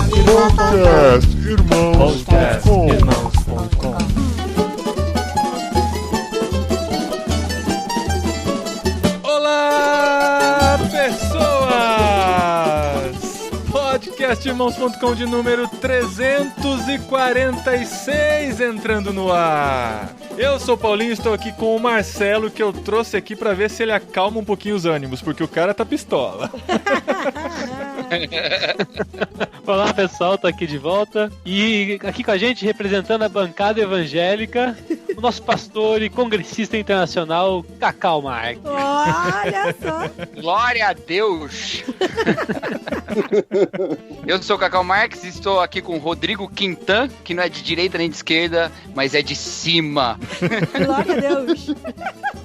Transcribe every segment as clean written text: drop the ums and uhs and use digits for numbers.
Podcastirmãos.com. Olá, pessoas! Podcastirmãos.com de número 346 entrando no ar. Eu sou o Paulinho e estou aqui com o Marcelo, que eu trouxe aqui pra ver se ele acalma um pouquinho os ânimos, porque o cara tá pistola. Olá pessoal, tô aqui de volta e aqui com a gente representando a bancada evangélica, o nosso pastor e congressista internacional, Cacau Marques. Olha só! Glória a Deus! Eu sou o Cacau Marques e estou aqui com o Rodrigo Quintan, que não é de direita nem de esquerda, mas é de cima. Glória a Deus!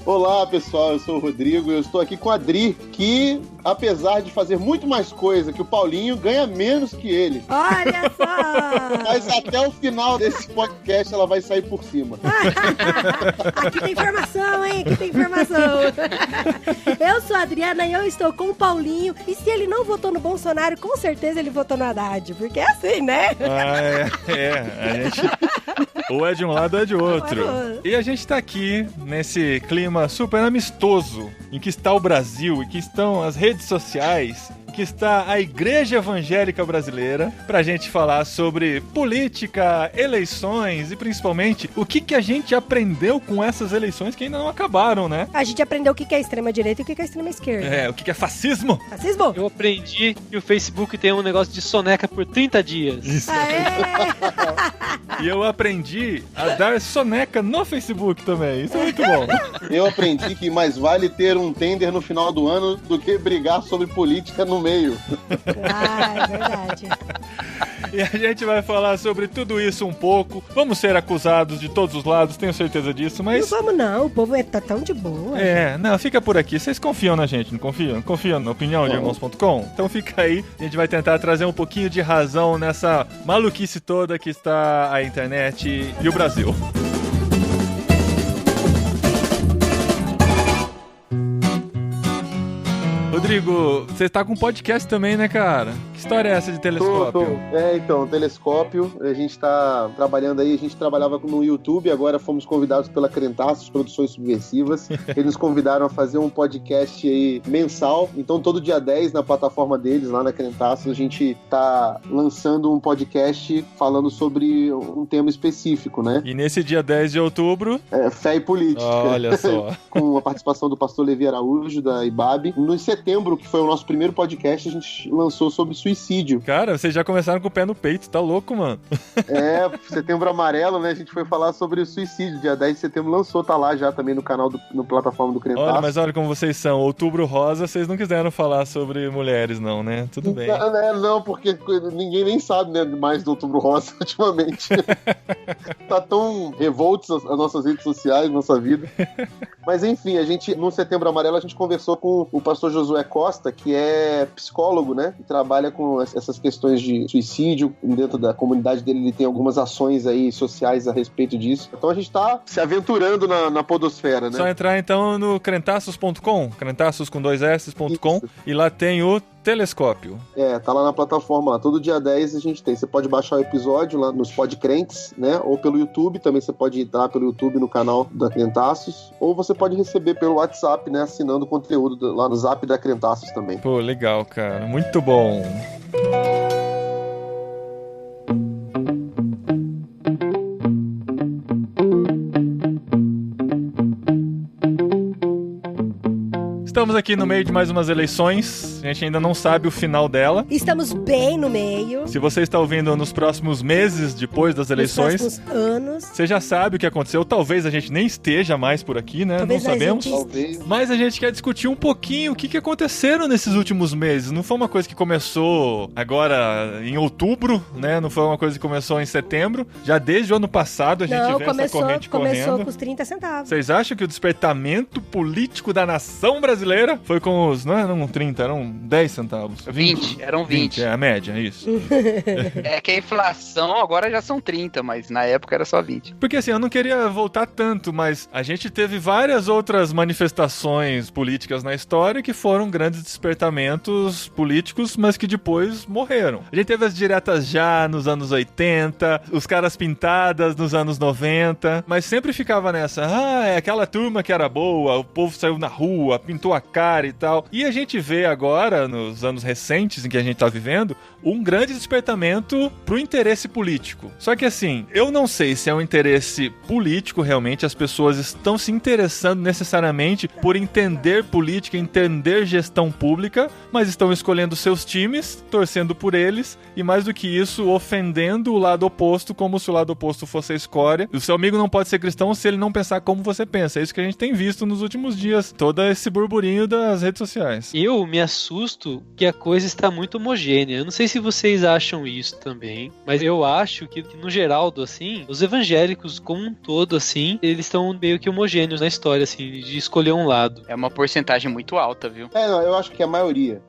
Olá pessoal, eu sou o Rodrigo e eu estou aqui com a Adri, que apesar de fazer muito mais coisa que o Paulinho, ganha menos que ele. Olha só! Mas até o final desse podcast ela vai sair por cima. Aqui tem informação, hein? Aqui tem informação. Eu sou a Adriana e eu estou com o Paulinho. E se ele não votou no Bolsonaro, com certeza ele votou no Haddad. Porque é assim, né? A gente... Ou é de um lado ou é de outro. E a gente tá aqui nesse clima super amistoso, em que está o Brasil, em que estão as redes sociais, em que está a Igreja Evangélica Brasileira, pra gente falar sobre política, eleições e principalmente o que a gente aprendeu com essas eleições que ainda não acabaram, né? A gente aprendeu o que é extrema-direita e o que é extrema-esquerda. O que é fascismo? Fascismo? Eu aprendi que o Facebook tem um negócio de soneca por 30 dias. Isso. Aê! E eu aprendi a dar soneca no Facebook também. Isso é muito bom. Eu aprendi que mais vale ter um tender no final do ano do que brigar sobre política no meio. Ah, é verdade. E a gente vai falar sobre tudo isso um pouco. Vamos ser acusados de todos os lados, tenho certeza disso, mas... Não vamos não, o povo tá tão de boa. Não, fica por aqui. Vocês confiam na gente, não confiam? Confiam na opinião de irmãos.com? Então fica aí, a gente vai tentar trazer um pouquinho de razão nessa maluquice toda que está a internet e o Brasil. Rodrigo, você tá com podcast também, né, cara? Que história é essa de telescópio? Então, telescópio, a gente tá trabalhando aí, a gente trabalhava no YouTube, agora fomos convidados pela Crentaços Produções Subversivas. Eles nos convidaram a fazer um podcast aí mensal, então todo dia 10 na plataforma deles, lá na Crentaços, a gente tá lançando um podcast falando sobre um tema específico, né? E nesse dia 10 de outubro... fé e política. Olha só. Com a participação do pastor Levi Araújo, da IBAB. No setembro, que foi o nosso primeiro podcast, a gente lançou sobre suicídio. Cara, vocês já começaram com o pé no peito, tá louco, mano? Setembro amarelo, né? A gente foi falar sobre o suicídio. Dia 10 de setembro lançou, tá lá já também no canal, no plataforma do Crentaço. Olha, mas olha como vocês são. Outubro rosa, vocês não quiseram falar sobre mulheres, não, né? Tudo bem. Não, porque ninguém nem sabe, né, mais do Outubro Rosa ultimamente. Tá tão revoltos as nossas redes sociais, nossa vida. Mas enfim, a gente, no Setembro Amarelo, a gente conversou com o pastor Josué Costa, que é psicólogo, né? E trabalha com essas questões de suicídio. Dentro da comunidade dele, ele tem algumas ações aí sociais a respeito disso. Então a gente tá se aventurando na podosfera, né? Só entrar então no crentaços.com, crentaços com 2 S.com, e lá tem o telescópio. Tá lá na plataforma lá. Todo dia 10 a gente tem. Você pode baixar o episódio lá nos Podcrentes, né? Ou pelo YouTube. Também você pode entrar pelo YouTube no canal da Crentaços. Ou você pode receber pelo WhatsApp, né? Assinando o conteúdo lá no Zap da Crentaços também. Pô, legal, cara. Muito bom. Estamos aqui no meio de mais umas eleições. A gente ainda não sabe o final dela. Estamos bem no meio. Se você está ouvindo nos próximos meses depois das eleições, nos próximos anos, você já sabe o que aconteceu. Talvez a gente nem esteja mais por aqui, né? Talvez não sabemos. Talvez. Mas a gente quer discutir um pouquinho o que aconteceram nesses últimos meses. Não foi uma coisa que começou agora em outubro, né? Não foi uma coisa que começou em setembro. Já desde o ano passado a gente vê essa corrente correndo. Começou com os 30 centavos. Vocês acham que o despertamento político da nação brasileira brasileira foi com os, não eram 30, eram 10 centavos. 20, eram 20. É a média, isso. É que a inflação agora já são 30, mas na época era só 20. Porque assim, eu não queria voltar tanto, mas a gente teve várias outras manifestações políticas na história que foram grandes despertamentos políticos, mas que depois morreram. A gente teve as diretas já nos anos 80, os caras pintadas nos anos 90, mas sempre ficava nessa, é aquela turma que era boa, o povo saiu na rua, pintou a cara e tal. E a gente vê agora, nos anos recentes em que a gente tá vivendo, um grande despertamento pro interesse político. Só que assim, eu não sei se é um interesse político realmente, as pessoas estão se interessando necessariamente por entender política, entender gestão pública, mas estão escolhendo seus times, torcendo por eles, e mais do que isso, ofendendo o lado oposto, como se o lado oposto fosse a escória. O seu amigo não pode ser cristão se ele não pensar como você pensa. É isso que a gente tem visto nos últimos dias, todo esse burburinho das redes sociais. Eu me assusto que a coisa está muito homogênea. Eu não sei se vocês acham isso também, mas eu acho que no geral, assim, os evangélicos como um todo, assim, eles estão meio que homogêneos na história, assim, de escolher um lado. É uma porcentagem muito alta, viu? Não, eu acho que a maioria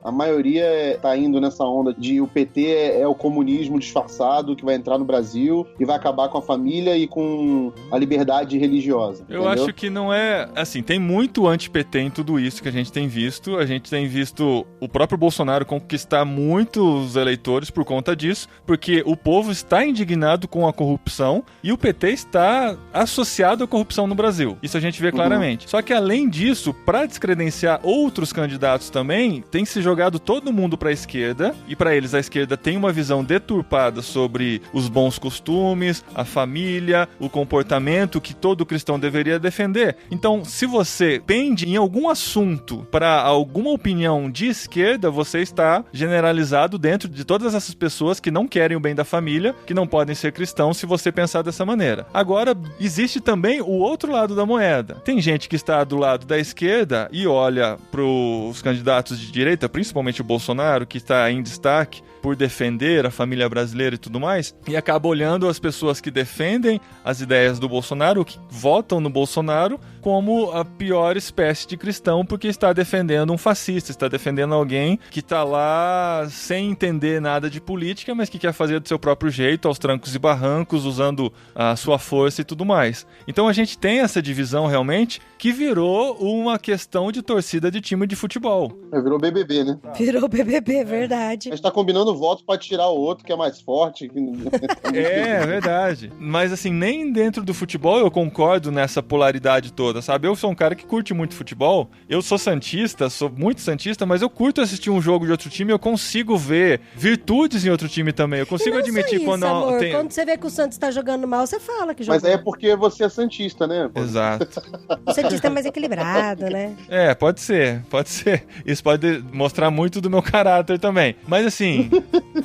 tá indo nessa onda de o PT é o comunismo disfarçado que vai entrar no Brasil e vai acabar com a família e com a liberdade religiosa. Eu acho que não é... Assim, tem muito anti-PT em tudo isso que a gente tem visto. A gente tem visto o próprio Bolsonaro conquistar muitos eleitores por conta disso, porque o povo está indignado com a corrupção e o PT está associado à corrupção no Brasil. Isso a gente vê claramente. Só que além disso, para descredenciar outros candidatos também, tem se jogado todo mundo para a esquerda, e para eles a esquerda tem uma visão deturpada sobre os bons costumes, a família, o comportamento que todo cristão deveria defender. Então, se você pende em algum assunto para alguma opinião de esquerda, você está generalizado dentro de todas essas pessoas que não querem o bem da família, que não podem ser cristãos se você pensar dessa maneira. Agora, existe também o outro lado da moeda. Tem gente que está do lado da esquerda e olha para os candidatos de direita, principalmente o Bolsonaro, que está em destaque por defender a família brasileira e tudo mais, e acaba olhando as pessoas que defendem as ideias do Bolsonaro, que votam no Bolsonaro, como a pior espécie de cristão, porque está defendendo um fascista, está defendendo alguém que está lá sem entender nada de política, mas que quer fazer do seu próprio jeito, aos trancos e barrancos, usando a sua força e tudo mais. Então a gente tem essa divisão realmente que virou uma questão de torcida de time de futebol. Virou BBB, né? Virou BBB, verdade. A gente tá combinando votos pra tirar o outro que é mais forte. É verdade. Mas assim, nem dentro do futebol eu concordo nessa polaridade toda, sabe? Eu sou um cara que curte muito futebol, eu sou santista, sou muito santista, mas eu curto assistir um jogo de outro time, eu consigo ver virtudes em outro time também, eu consigo admitir isso, quando... amor, tem... quando você vê que o Santos tá jogando mal, você fala que jogou. Mas é porque você é santista, né? Exato. O Santista é mais equilibrado, né? É, pode ser. Isso pode mostrar muito do meu caráter também. Mas assim,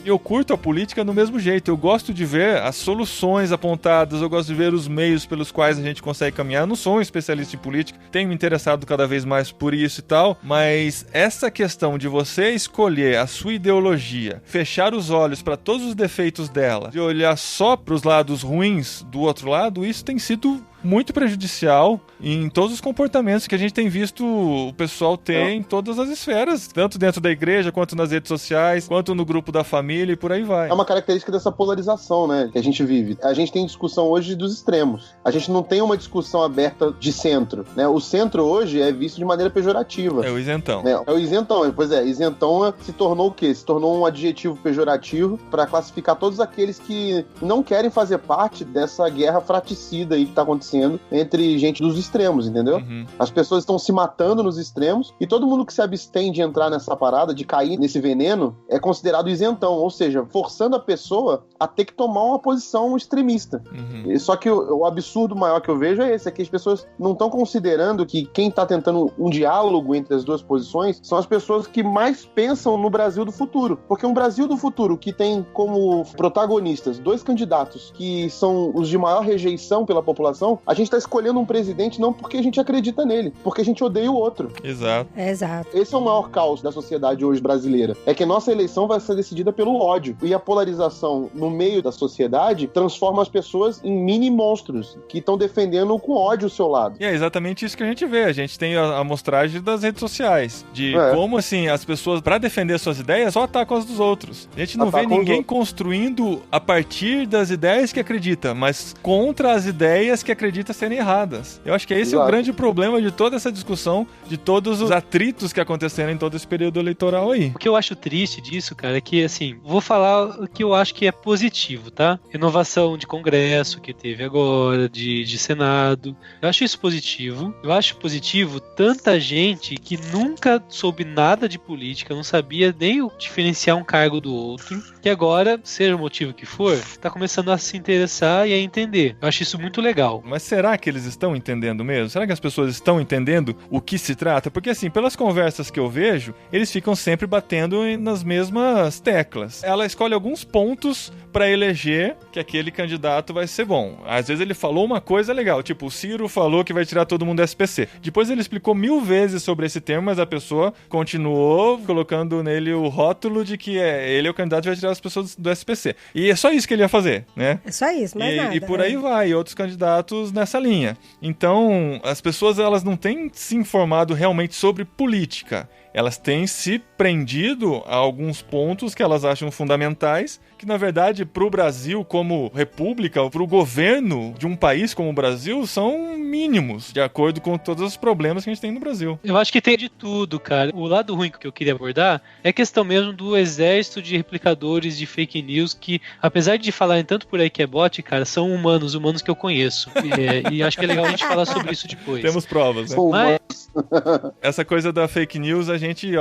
eu curto a política do mesmo jeito. Eu gosto de ver as soluções apontadas, eu gosto de ver os meios pelos quais a gente consegue caminhar. Eu não sou um especialista em política, tenho me interessado cada vez mais por isso e tal, mas essa questão de você escolher a sua ideologia, fechar os olhos para todos os defeitos dela e olhar só para os lados ruins do outro lado, isso tem sido muito prejudicial em todos os comportamentos que a gente tem visto o pessoal ter em todas as esferas, tanto dentro da igreja, quanto nas redes sociais, quanto no grupo da família e por aí vai. É uma característica dessa polarização, né, que a gente vive. A gente tem discussão hoje dos extremos. A gente não tem uma discussão aberta de centro, né? O centro hoje é visto de maneira pejorativa. É o isentão. É o isentão, pois é. Isentão se tornou o quê? Se tornou um adjetivo pejorativo para classificar todos aqueles que não querem fazer parte dessa guerra fraticida aí que tá acontecendo entre gente dos extremos, entendeu? Uhum. As pessoas estão se matando nos extremos e todo mundo que se abstém de entrar nessa parada, de cair nesse veneno, é considerado isentão, ou seja, forçando a pessoa a ter que tomar uma posição extremista. Uhum. Só que o absurdo maior que eu vejo é esse, é que as pessoas não estão considerando que quem está tentando um diálogo entre as duas posições são as pessoas que mais pensam no Brasil do futuro. Porque um Brasil do futuro que tem como protagonistas dois candidatos que são os de maior rejeição pela população, eleitoral. A gente tá escolhendo um presidente não porque a gente acredita nele, porque a gente odeia o outro. Exato. Exato. Esse é o maior caos da sociedade hoje brasileira. É que a nossa eleição vai ser decidida pelo ódio. E a polarização no meio da sociedade transforma as pessoas em mini monstros que estão defendendo com ódio o seu lado. E é exatamente isso que a gente vê. A gente tem a amostragem das redes sociais. De como, assim, as pessoas, pra defender suas ideias, só atacam as dos outros. A gente não vê ninguém construindo a partir das ideias que acredita, mas contra as ideias que acredita serem erradas. Eu acho que esse é o grande problema de toda essa discussão, de todos os atritos que aconteceram em todo esse período eleitoral aí. O que eu acho triste disso, cara, é que, assim, vou falar o que eu acho que é positivo, tá? Renovação de Congresso que teve agora, de Senado. Eu acho isso positivo. Eu acho positivo tanta gente que nunca soube nada de política, não sabia nem diferenciar um cargo do outro, que agora, seja o motivo que for, tá começando a se interessar e a entender. Eu acho isso muito legal. Mas será que eles estão entendendo mesmo? Será que as pessoas estão entendendo o que se trata? Porque, assim, pelas conversas que eu vejo, eles ficam sempre batendo nas mesmas teclas. Ela escolhe alguns pontos pra eleger que aquele candidato vai ser bom. Às vezes ele falou uma coisa legal, tipo, o Ciro falou que vai tirar todo mundo do SPC. Depois ele explicou 1000 vezes sobre esse termo, mas a pessoa continuou colocando nele o rótulo de que ele é o candidato que vai tirar as pessoas do SPC. E é só isso que ele ia fazer, né? É só isso, mais nada. E por aí vai, outros candidatos nessa linha. Então, as pessoas, elas não têm se informado realmente sobre política. Elas têm se prendido a alguns pontos que elas acham fundamentais, que na verdade pro Brasil como república, pro governo de um país como o Brasil, são mínimos, de acordo com todos os problemas que a gente tem no Brasil. Eu acho que tem de tudo, cara. O lado ruim que eu queria abordar é a questão mesmo do exército de replicadores de fake news que, apesar de falarem tanto por aí que é bot, cara, são humanos que eu conheço. E acho que é legal a gente falar sobre isso depois. Temos provas, né? Mas... essa coisa da fake news, a gente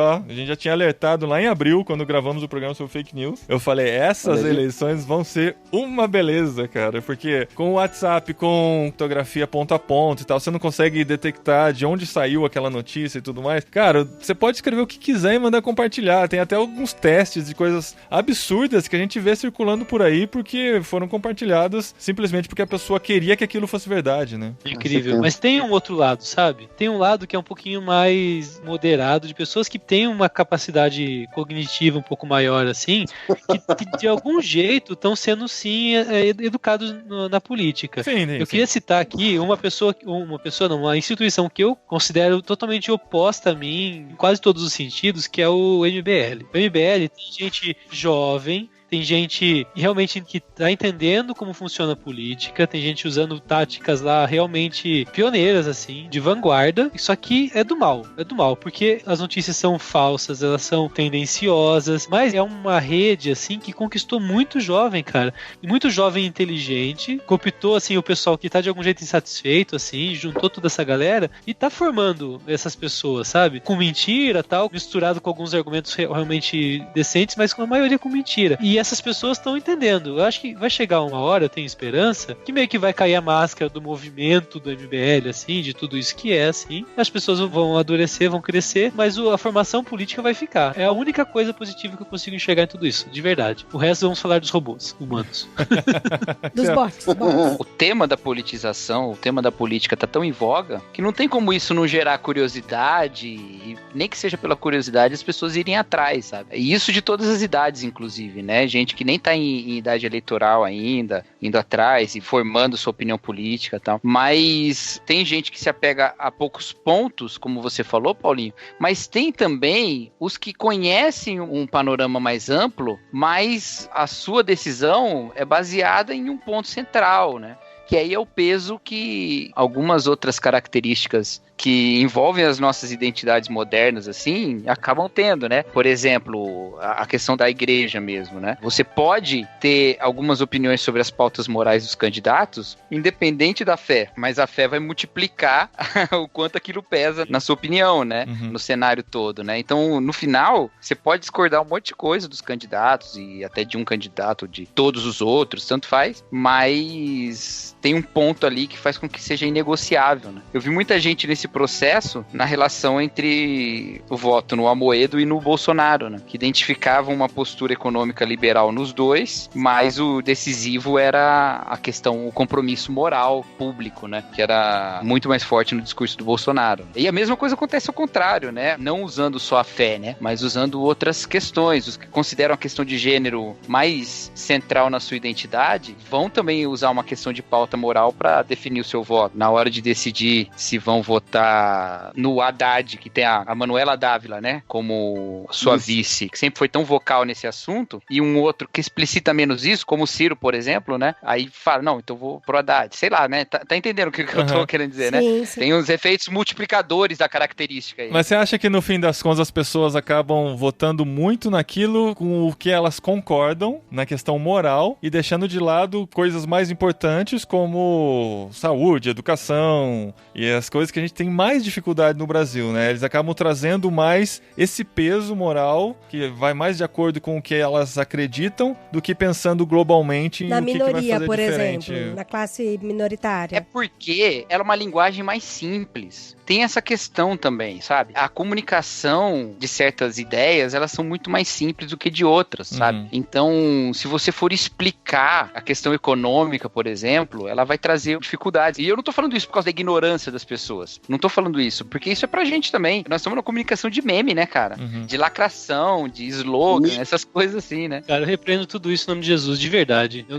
já tinha alertado lá em abril, quando gravamos o programa sobre fake news. Eu falei, essas eleições vão ser uma beleza, cara, porque com o WhatsApp, com fotografia ponto a ponto e tal, você não consegue detectar de onde saiu aquela notícia e tudo mais. Cara, você pode escrever o que quiser e mandar compartilhar. Tem até alguns testes de coisas absurdas que a gente vê circulando por aí porque foram compartilhadas simplesmente porque a pessoa queria que aquilo fosse verdade, né? Incrível. Mas tem um outro lado, sabe? Tem um lado que é um pouquinho mais moderado, de pessoas que têm uma capacidade cognitiva um pouco maior, assim, que de algum jeito estão sendo, sim, educados na política. Sim, eu queria citar aqui uma instituição que eu considero totalmente oposta a mim, em quase todos os sentidos, que é o MBL. O MBL tem gente jovem, tem gente realmente que tá entendendo como funciona a política, tem gente usando táticas lá realmente pioneiras, assim, de vanguarda. Isso aqui é do mal, porque as notícias são falsas, elas são tendenciosas, mas é uma rede, assim, que conquistou muito jovem, cara. Muito jovem inteligente, cooptou, assim, o pessoal que tá de algum jeito insatisfeito, assim, juntou toda essa galera e tá formando essas pessoas, sabe? Com mentira, tal, misturado com alguns argumentos realmente decentes, mas com a maioria com mentira. E essas pessoas estão entendendo. Eu acho que vai chegar uma hora, eu tenho esperança, que meio que vai cair a máscara do movimento do MBL, assim, de tudo isso que é, assim. As pessoas vão amadurecer, vão crescer, mas a formação política vai ficar. É a única coisa positiva que eu consigo enxergar em tudo isso, de verdade. O resto vamos falar dos robôs humanos. Dos bots. O tema da politização, o tema da política tá tão em voga que não tem como isso não gerar curiosidade, e nem que seja pela curiosidade as pessoas irem atrás, sabe? E isso de todas as idades, inclusive, né? Gente que nem tá em idade eleitoral ainda, indo atrás e formando sua opinião política e tal. Mas tem gente que se apega a poucos pontos, como você falou, Paulinho, mas tem também os que conhecem um panorama mais amplo, mas a sua decisão é baseada em um ponto central, né? Que aí é o peso que algumas outras características que envolvem as nossas identidades modernas, assim, acabam tendo, né? Por exemplo, a questão da igreja mesmo, né? Você pode ter algumas opiniões sobre as pautas morais dos candidatos, independente da fé, mas a fé vai multiplicar o quanto aquilo pesa na sua opinião, né? Uhum. No cenário todo, né? Então, no final, você pode discordar um monte de coisa dos candidatos e até de um candidato, de todos os outros, tanto faz, mas tem um ponto ali que faz com que seja inegociável, né? Eu vi muita gente nesse processo na relação entre o voto no Amoedo e no Bolsonaro, né? Que identificavam uma postura econômica liberal nos dois, mas o decisivo era a questão, o compromisso moral público, né? Que era muito mais forte no discurso do Bolsonaro. E a mesma coisa acontece ao contrário, né? Não usando só a fé, né? Mas usando outras questões. Os que consideram a questão de gênero mais central na sua identidade vão também usar uma questão de pauta moral para definir o seu voto. Na hora de decidir se vão votar no Haddad, que tem a Manuela Dávila, né? Como sua vice, que sempre foi tão vocal nesse assunto, e um outro que explicita menos isso, como o Ciro, por exemplo, né? Aí fala, não, então vou pro Haddad. Sei lá, né? Tá entendendo o que eu tô querendo dizer, sim, né? sim. Tem uns efeitos multiplicadores da característica aí. Mas você acha que no fim das contas as pessoas acabam votando muito naquilo com o que elas concordam, na questão moral, e deixando de lado coisas mais importantes como saúde, educação e as coisas que a gente tem mais dificuldade no Brasil, né? Eles acabam trazendo mais esse peso moral que vai mais de acordo com o que elas acreditam do que pensando globalmente em Na o que minoria, vai fazer por diferente. exemplo, na classe minoritária. É porque ela é uma linguagem mais simples. Tem essa questão também, sabe? A comunicação de certas ideias, elas são muito mais simples do que de outras, sabe? Então, se você for explicar a questão econômica, por exemplo, ela vai trazer dificuldades. E eu não tô falando isso por causa da ignorância das pessoas. Não tô falando isso, porque isso é pra gente também. Nós estamos na comunicação de meme, né, cara? De lacração, de slogan, essas coisas assim, né? Cara, eu repreendo tudo isso em nome de Jesus, de verdade. Eu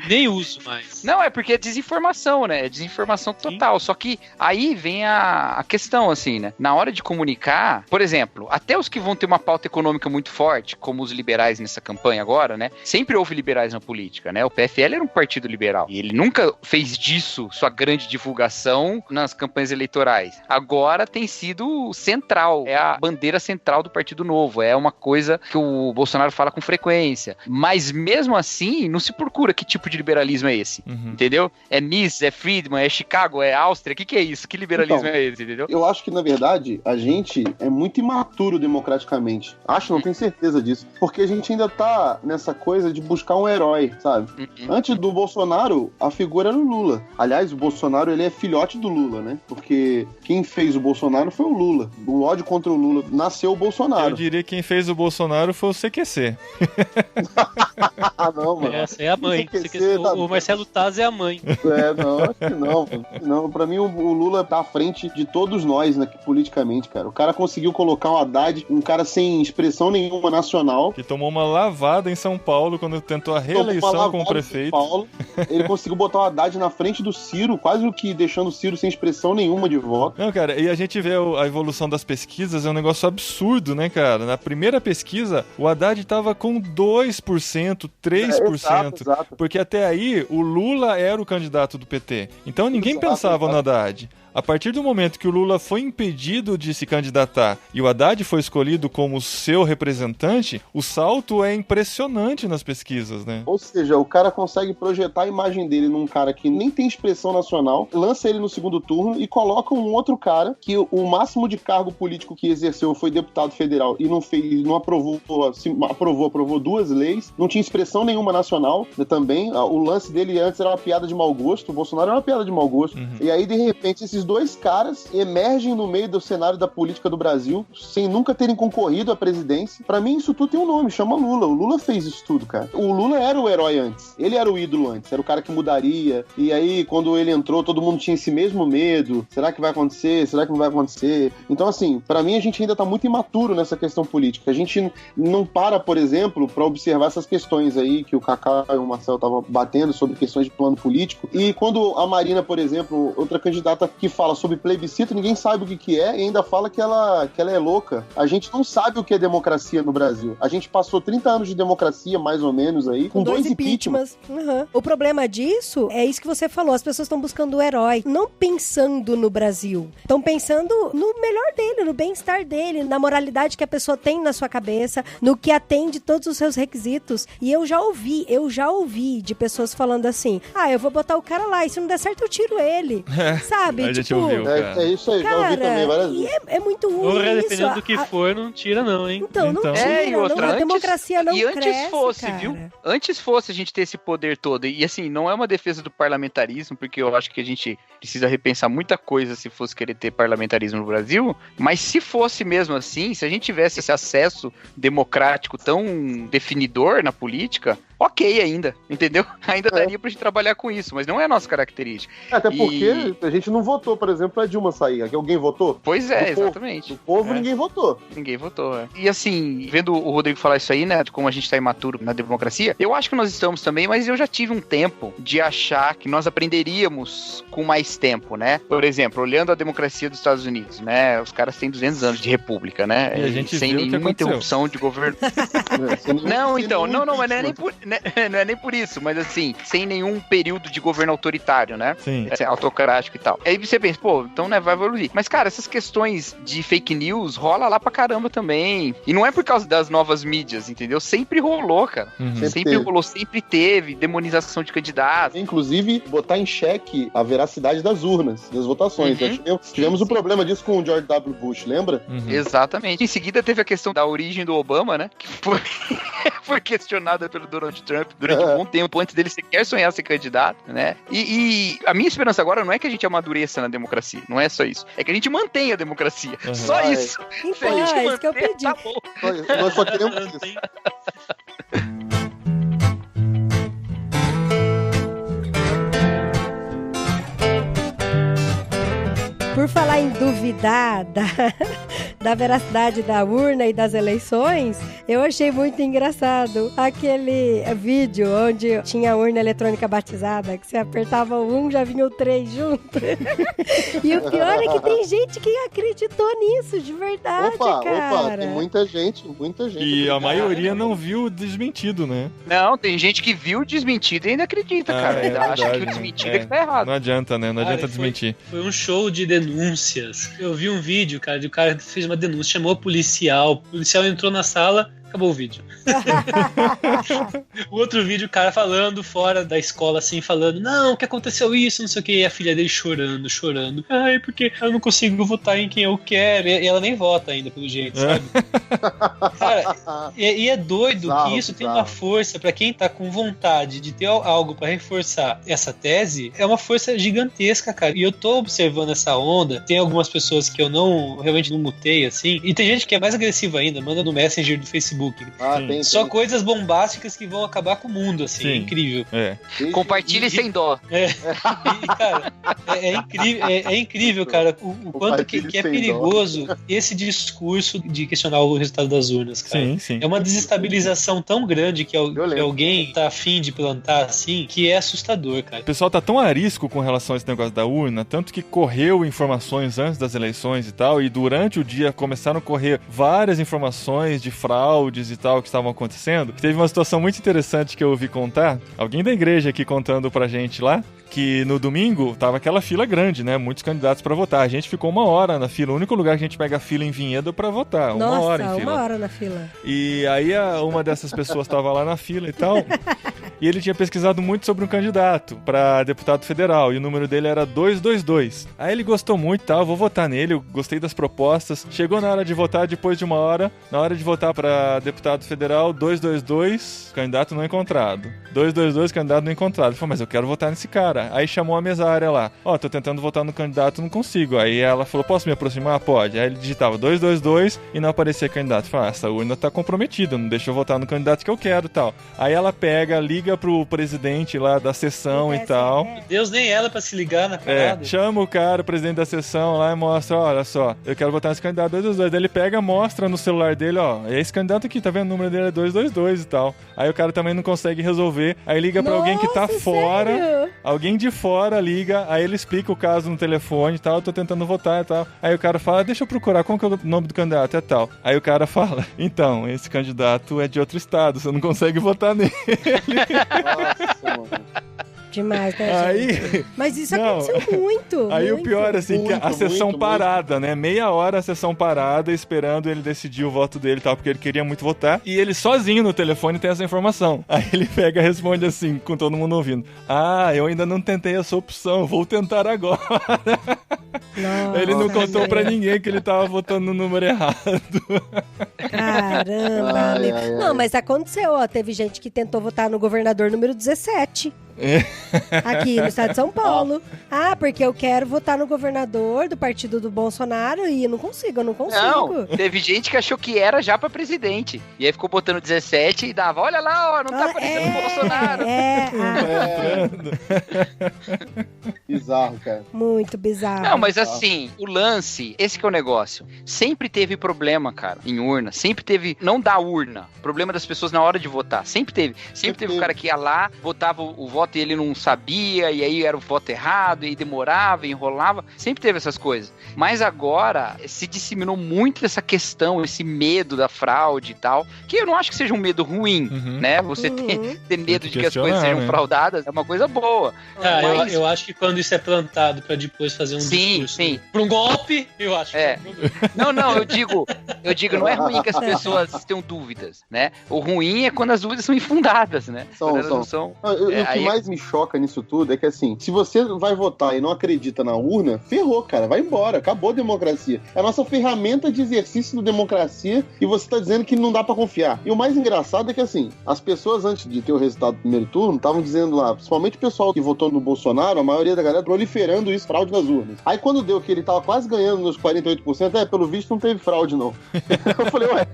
nem uso mais. Não, é porque é desinformação, né? É desinformação total. Só que aí vem a questão, assim, né? Na hora de comunicar, por exemplo, até os que vão ter uma pauta econômica muito forte, como os liberais nessa campanha agora, né? Sempre houve liberais na política, né? O PFL era um partido liberal. E ele nunca fez disso sua grande divulgação nas campanhas eleitorais. Agora tem sido central. É a bandeira central do Partido Novo. É uma coisa que o Bolsonaro fala com frequência. Mas mesmo assim, não se procura que tipo de liberalismo é esse. Entendeu? É Mises, é Friedman, é Chicago, é Áustria. O que é isso? Que liberalismo é esse? Entendeu? Eu acho que, na verdade, a gente é muito imaturo democraticamente. Acho, não tenho certeza disso. Porque a gente ainda tá nessa coisa de buscar um herói, sabe? Antes do Bolsonaro, a figura era o Lula. Aliás, o Bolsonaro, ele é filhote do Lula, né? Porque quem fez o Bolsonaro foi o Lula. O ódio contra o Lula nasceu o Bolsonaro. Eu diria que quem fez o Bolsonaro foi o CQC. Ah, não, mano. Essa é a mãe. O Marcelo Taz é a mãe. Não, acho que não. Não, pra mim o Lula tá à frente de todos nós, né, politicamente, cara. O cara conseguiu colocar o Haddad, um cara sem expressão nenhuma nacional. Que tomou uma lavada em São Paulo quando tentou a reeleição como prefeito. Paulo. Ele conseguiu botar o Haddad na frente do Ciro, quase o que deixando o Ciro sem expressão nenhuma de voto. Não, cara, e a gente vê a evolução das pesquisas, é um negócio absurdo, né, cara? Na primeira pesquisa, o Haddad tava com 2%, 3%. Exato. Porque até aí, o Lula era o candidato do PT. Então ninguém pensava no Haddad. A partir do momento que o Lula foi impedido de se candidatar e o Haddad foi escolhido como seu representante, o salto é impressionante nas pesquisas, né? Ou seja, o cara consegue projetar a imagem dele num cara que nem tem expressão nacional, lança ele no segundo turno e coloca um outro cara que o máximo de cargo político que exerceu foi deputado federal e não aprovou 2 leis, não tinha expressão nenhuma nacional, né, também. O lance dele antes era uma piada de mau gosto, o Bolsonaro era uma piada de mau gosto. E aí, de repente, esses 2 caras emergem no meio do cenário da política do Brasil, sem nunca terem concorrido à presidência. Pra mim, isso tudo tem um nome, chama Lula. O Lula fez isso tudo, cara. O Lula era o herói antes. Ele era o ídolo antes. Era o cara que mudaria. E aí, quando ele entrou, todo mundo tinha esse mesmo medo. Será que vai acontecer? Será que não vai acontecer? Então, assim, pra mim, a gente ainda tá muito imaturo nessa questão política. A gente não para, por exemplo, pra observar essas questões aí que o Kaká e o Marcelo estavam batendo sobre questões de plano político. E quando a Marina, por exemplo, outra candidata que fala sobre plebiscito, ninguém sabe o que é e ainda fala que ela é louca. A gente não sabe o que é democracia no Brasil. A gente passou 30 anos de democracia, mais ou menos, aí, com 2 impeachments. O problema disso é isso que você falou. As pessoas estão buscando o herói, não pensando no Brasil. Estão pensando no melhor dele, no bem-estar dele, na moralidade que a pessoa tem na sua cabeça, no que atende todos os seus requisitos. E eu já ouvi de pessoas falando assim, eu vou botar o cara lá e se não der certo eu tiro ele. Sabe? gente ouviu, cara. É isso aí, já ouvi também várias vezes. É muito ruim Porra, isso. dependendo do que for, não tira não, hein? Então, não tira, e outra, a democracia não e antes cresce, fosse, cara. viu? Antes fosse a gente ter esse poder todo. E assim, não é uma defesa do parlamentarismo, porque eu acho que a gente precisa repensar muita coisa se fosse querer ter parlamentarismo no Brasil, mas se fosse mesmo assim, se a gente tivesse esse acesso democrático tão definidor na política, ok ainda, entendeu? Ainda daria pra gente trabalhar com isso, mas não é a nossa característica. Até porque a gente não votou, por exemplo, a Dilma sair. Aqui alguém votou? Pois é, Do exatamente. O povo ninguém votou. Ninguém votou, é. E assim, vendo o Rodrigo falar isso aí, né, de como a gente tá imaturo na democracia, eu acho que nós estamos também, mas eu já tive um tempo de achar que nós aprenderíamos com mais tempo, né? Por exemplo, olhando a democracia dos Estados Unidos, né, os caras têm 200 anos de república, né? E a gente sem viu nenhuma interrupção de governo. Não, então, não, mas não é nem por... Não é nem por isso, mas assim, sem nenhum período de governo autoritário, né? Sim. Autocrático e tal. Aí você pensa, pô, então né, vai evoluir. Mas, cara, essas questões de fake news rola lá pra caramba também. E não é por causa das novas mídias, entendeu? Sempre rolou, cara. Sempre rolou, sempre teve demonização de candidatos. Inclusive, botar em xeque a veracidade das urnas, das votações. Tivemos o problema disso com o George W. Bush, lembra? Exatamente. Em seguida teve a questão da origem do Obama, né? Que foi questionada pelo Donald Trump durante um bom tempo, antes dele sequer sonhar ser candidato, né? E a minha esperança agora não é que a gente amadureça na democracia, não é só isso. É que a gente mantenha a democracia. Só isso. Então, é isso que eu pedi. Tá bom. Nós só queremos isso. Por falar em duvidar da veracidade da urna e das eleições, eu achei muito engraçado aquele vídeo onde tinha a urna eletrônica batizada, que você apertava o 1, já vinha o 3 junto. E o pior é que tem gente que acreditou nisso, de verdade, cara. Tem muita gente. E a maioria não viu desmentido, né? Não, tem gente que viu desmentido e ainda acredita, cara. Ainda acha que o desmentido é que tá errado. Não adianta, né? Não adianta desmentir. Foi um show de denúncias. Eu vi um vídeo, cara, de um cara que fez uma denúncia, chamou o policial entrou na sala, acabou o vídeo. O outro vídeo, o cara falando fora da escola, assim, falando, não, que aconteceu isso, não sei o que, e a filha dele chorando. Ai, porque eu não consigo votar em quem eu quero, e ela nem vota ainda, pelo jeito, sabe? Cara, e é doido que isso tem uma força, pra quem tá com vontade de ter algo pra reforçar essa tese, é uma força gigantesca, cara. E eu tô observando essa onda, tem algumas pessoas que eu realmente não mutei, assim, e tem gente que é mais agressiva ainda, manda no Messenger do Facebook. Só coisas bombásticas que vão acabar com o mundo, assim. Sim. É incrível. Compartilhe sem dó. Cara, é incrível, cara, o quanto que é perigoso esse discurso de questionar o resultado das urnas, cara. Sim. É uma desestabilização tão grande que alguém tá afim de plantar, assim, que é assustador, cara. O pessoal tá tão arisco com relação a esse negócio da urna, tanto que correu informações antes das eleições e tal, e durante o dia começaram a correr várias informações de fraudes e tal que estavam acontecendo. Teve uma situação muito interessante que eu ouvi contar, alguém da igreja aqui contando pra gente lá, que no domingo tava aquela fila grande, né? Muitos candidatos pra votar. A gente ficou 1 hora na fila. O único lugar que a gente pega fila em Vinhedo pra votar. Nossa, 1 hora em fila. 1 hora na fila. E aí uma dessas pessoas tava lá na fila e tal. E ele tinha pesquisado muito sobre um candidato pra deputado federal. E o número dele era 222. Aí ele gostou muito e tal. Vou votar nele. Eu gostei das propostas. Chegou na hora de votar, depois de 1 hora. Na hora de votar pra deputado federal, 222, candidato não encontrado. 222, candidato não encontrado. Ele falou, mas eu quero votar nesse cara. Aí chamou a mesária lá. Tô tentando votar no candidato, não consigo. Aí ela falou, posso me aproximar? Pode. Aí ele digitava 222 e não aparecia candidato. Falei, essa urna tá comprometida, não deixa eu votar no candidato que eu quero e tal. Aí ela pega, liga pro presidente lá da sessão e tal. Meu Deus, nem ela pra se ligar na parada. Chama o cara, o presidente da sessão lá e mostra, olha só, eu quero votar nesse candidato 222. Daí ele pega, mostra no celular dele, é esse candidato aqui, tá vendo? O número dele é 222 e tal. Aí o cara também não consegue resolver. Aí liga pra alguém que tá fora. Sério? Alguém de fora liga, aí ele explica o caso no telefone e tal, eu tô tentando votar e tal. Aí o cara fala, deixa eu procurar, qual que é o nome do candidato? É tal. Aí o cara fala, então, esse candidato é de outro estado, você não consegue votar nele. Nossa, mano. Demais, né, gente? Mas isso aconteceu muito. Aí muito. O pior, assim, que a sessão parada, né? Meia hora a sessão parada, esperando ele decidir o voto dele e tal, porque ele queria muito votar. E ele sozinho no telefone tem essa informação. Aí ele pega e responde assim, com todo mundo ouvindo. Eu ainda não tentei essa opção, vou tentar agora. Nossa, Ele não contou meu. pra ninguém que ele tava votando no número errado. Caramba, Ai, meu. ai, ai. Não, mas aconteceu, ó. Teve gente que tentou votar no governador número 17. Aqui no estado de São Paulo. Ah, porque eu quero votar no governador do partido do Bolsonaro e eu não consigo. Não, teve gente que achou que era já pra presidente. E aí ficou botando 17 e dava, olha lá, ó, não tá aparecendo o Bolsonaro. Bizarro, cara. Muito bizarro. Não, mas assim, o lance, esse que é o negócio. Sempre teve problema, cara, em urna. Sempre teve, não da urna, problema das pessoas na hora de votar. Sempre teve. Sempre teve o cara que ia lá, votava o voto e ele não sabia, e aí era o voto errado, e aí demorava, e enrolava. Sempre teve essas coisas. Mas agora se disseminou muito essa questão, esse medo da fraude e tal, que eu não acho que seja um medo ruim, né? Você ter medo de que as coisas sejam fraudadas é uma coisa boa. Mas... eu acho que quando isso é plantado pra depois fazer um discurso pra um golpe, eu acho que é. Não, eu digo, não é ruim que as pessoas tenham dúvidas, né? O ruim é quando as dúvidas são infundadas, né? O que mais me choca nisso tudo é que, assim, se você vai votar e não acredita na urna, ferrou, cara, vai embora, acabou a democracia. É a nossa ferramenta de exercício da democracia e você tá dizendo que não dá pra confiar. E o mais engraçado é que, assim, as pessoas antes de ter o resultado do primeiro turno estavam dizendo lá, principalmente o pessoal que votou no Bolsonaro, a maioria da galera proliferando isso, fraude nas urnas. Aí quando deu que ele tava quase ganhando nos 48%, pelo visto não teve fraude, não. Eu falei, ué,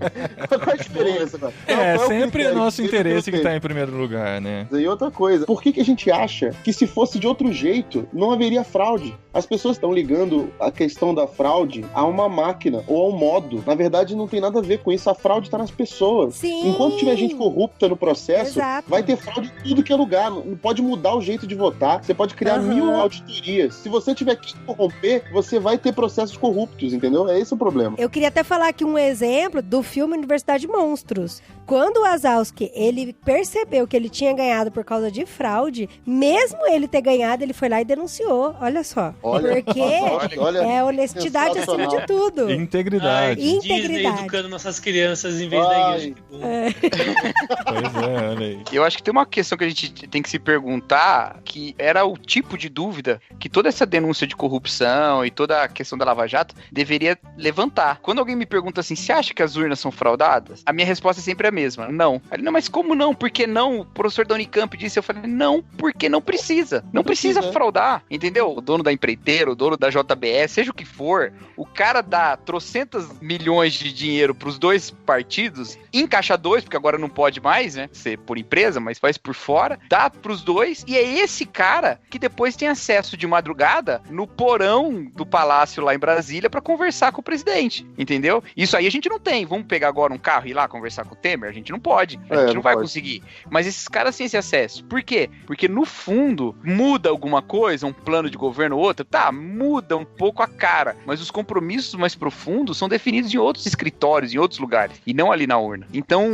qual é a diferença, cara? Sempre o nosso interesse que tá em primeiro lugar, né? E outra coisa, por que a gente acha que se fosse de outro jeito, não haveria fraude? As pessoas estão ligando a questão da fraude a uma máquina ou a um modo. Na verdade, não tem nada a ver com isso. A fraude tá nas pessoas. Sim. Enquanto tiver gente corrupta no processo, vai ter fraude em tudo que é lugar. Não pode mudar o jeito de votar. Você pode criar 1000 auditorias. Se você tiver que corromper, você vai ter processos corruptos, entendeu? É esse o problema. Eu queria até falar aqui um exemplo do filme Universidade de Monstros. Quando o Wazowski, ele percebeu que ele tinha ganhado por causa de fraude, mesmo ele ter ganhado, ele foi lá e denunciou. Olha só. Porque é honestidade acima de tudo. Integridade. Disney educando nossas crianças em vez da igreja. Pois é, olha aí. Eu acho que tem uma questão que a gente tem que se perguntar, que era o tipo de dúvida que toda essa denúncia de corrupção e toda a questão da Lava Jato deveria levantar. Quando alguém me pergunta assim, você acha que as urnas são fraudadas? A minha resposta é sempre a mesma, não. Aí, não, mas como não? Por que não? O professor da Unicamp disse, eu falei, não, porque não precisa. Não precisa fraudar, entendeu? O dono da empreiteira, o dono da JBS, seja o que for, o cara dá trocentas milhões de dinheiro pros dois partidos, encaixa dois, porque agora não pode mais, né, ser por empresa, mas faz por fora, dá pros dois, e é esse cara que depois tem acesso de madrugada no porão do palácio lá em Brasília pra conversar com o presidente, entendeu? Isso aí a gente não tem. Vamos pegar agora um carro e ir lá conversar com o Temer? A gente não pode. A gente não vai conseguir. Mas esses caras têm esse acesso. Por quê? Porque no fundo, muda alguma coisa, um plano de governo ou outro, tá, muda um pouco a cara, mas os compromissos mais profundos são definidos em outros escritórios, em outros lugares, e não ali na urna. Então,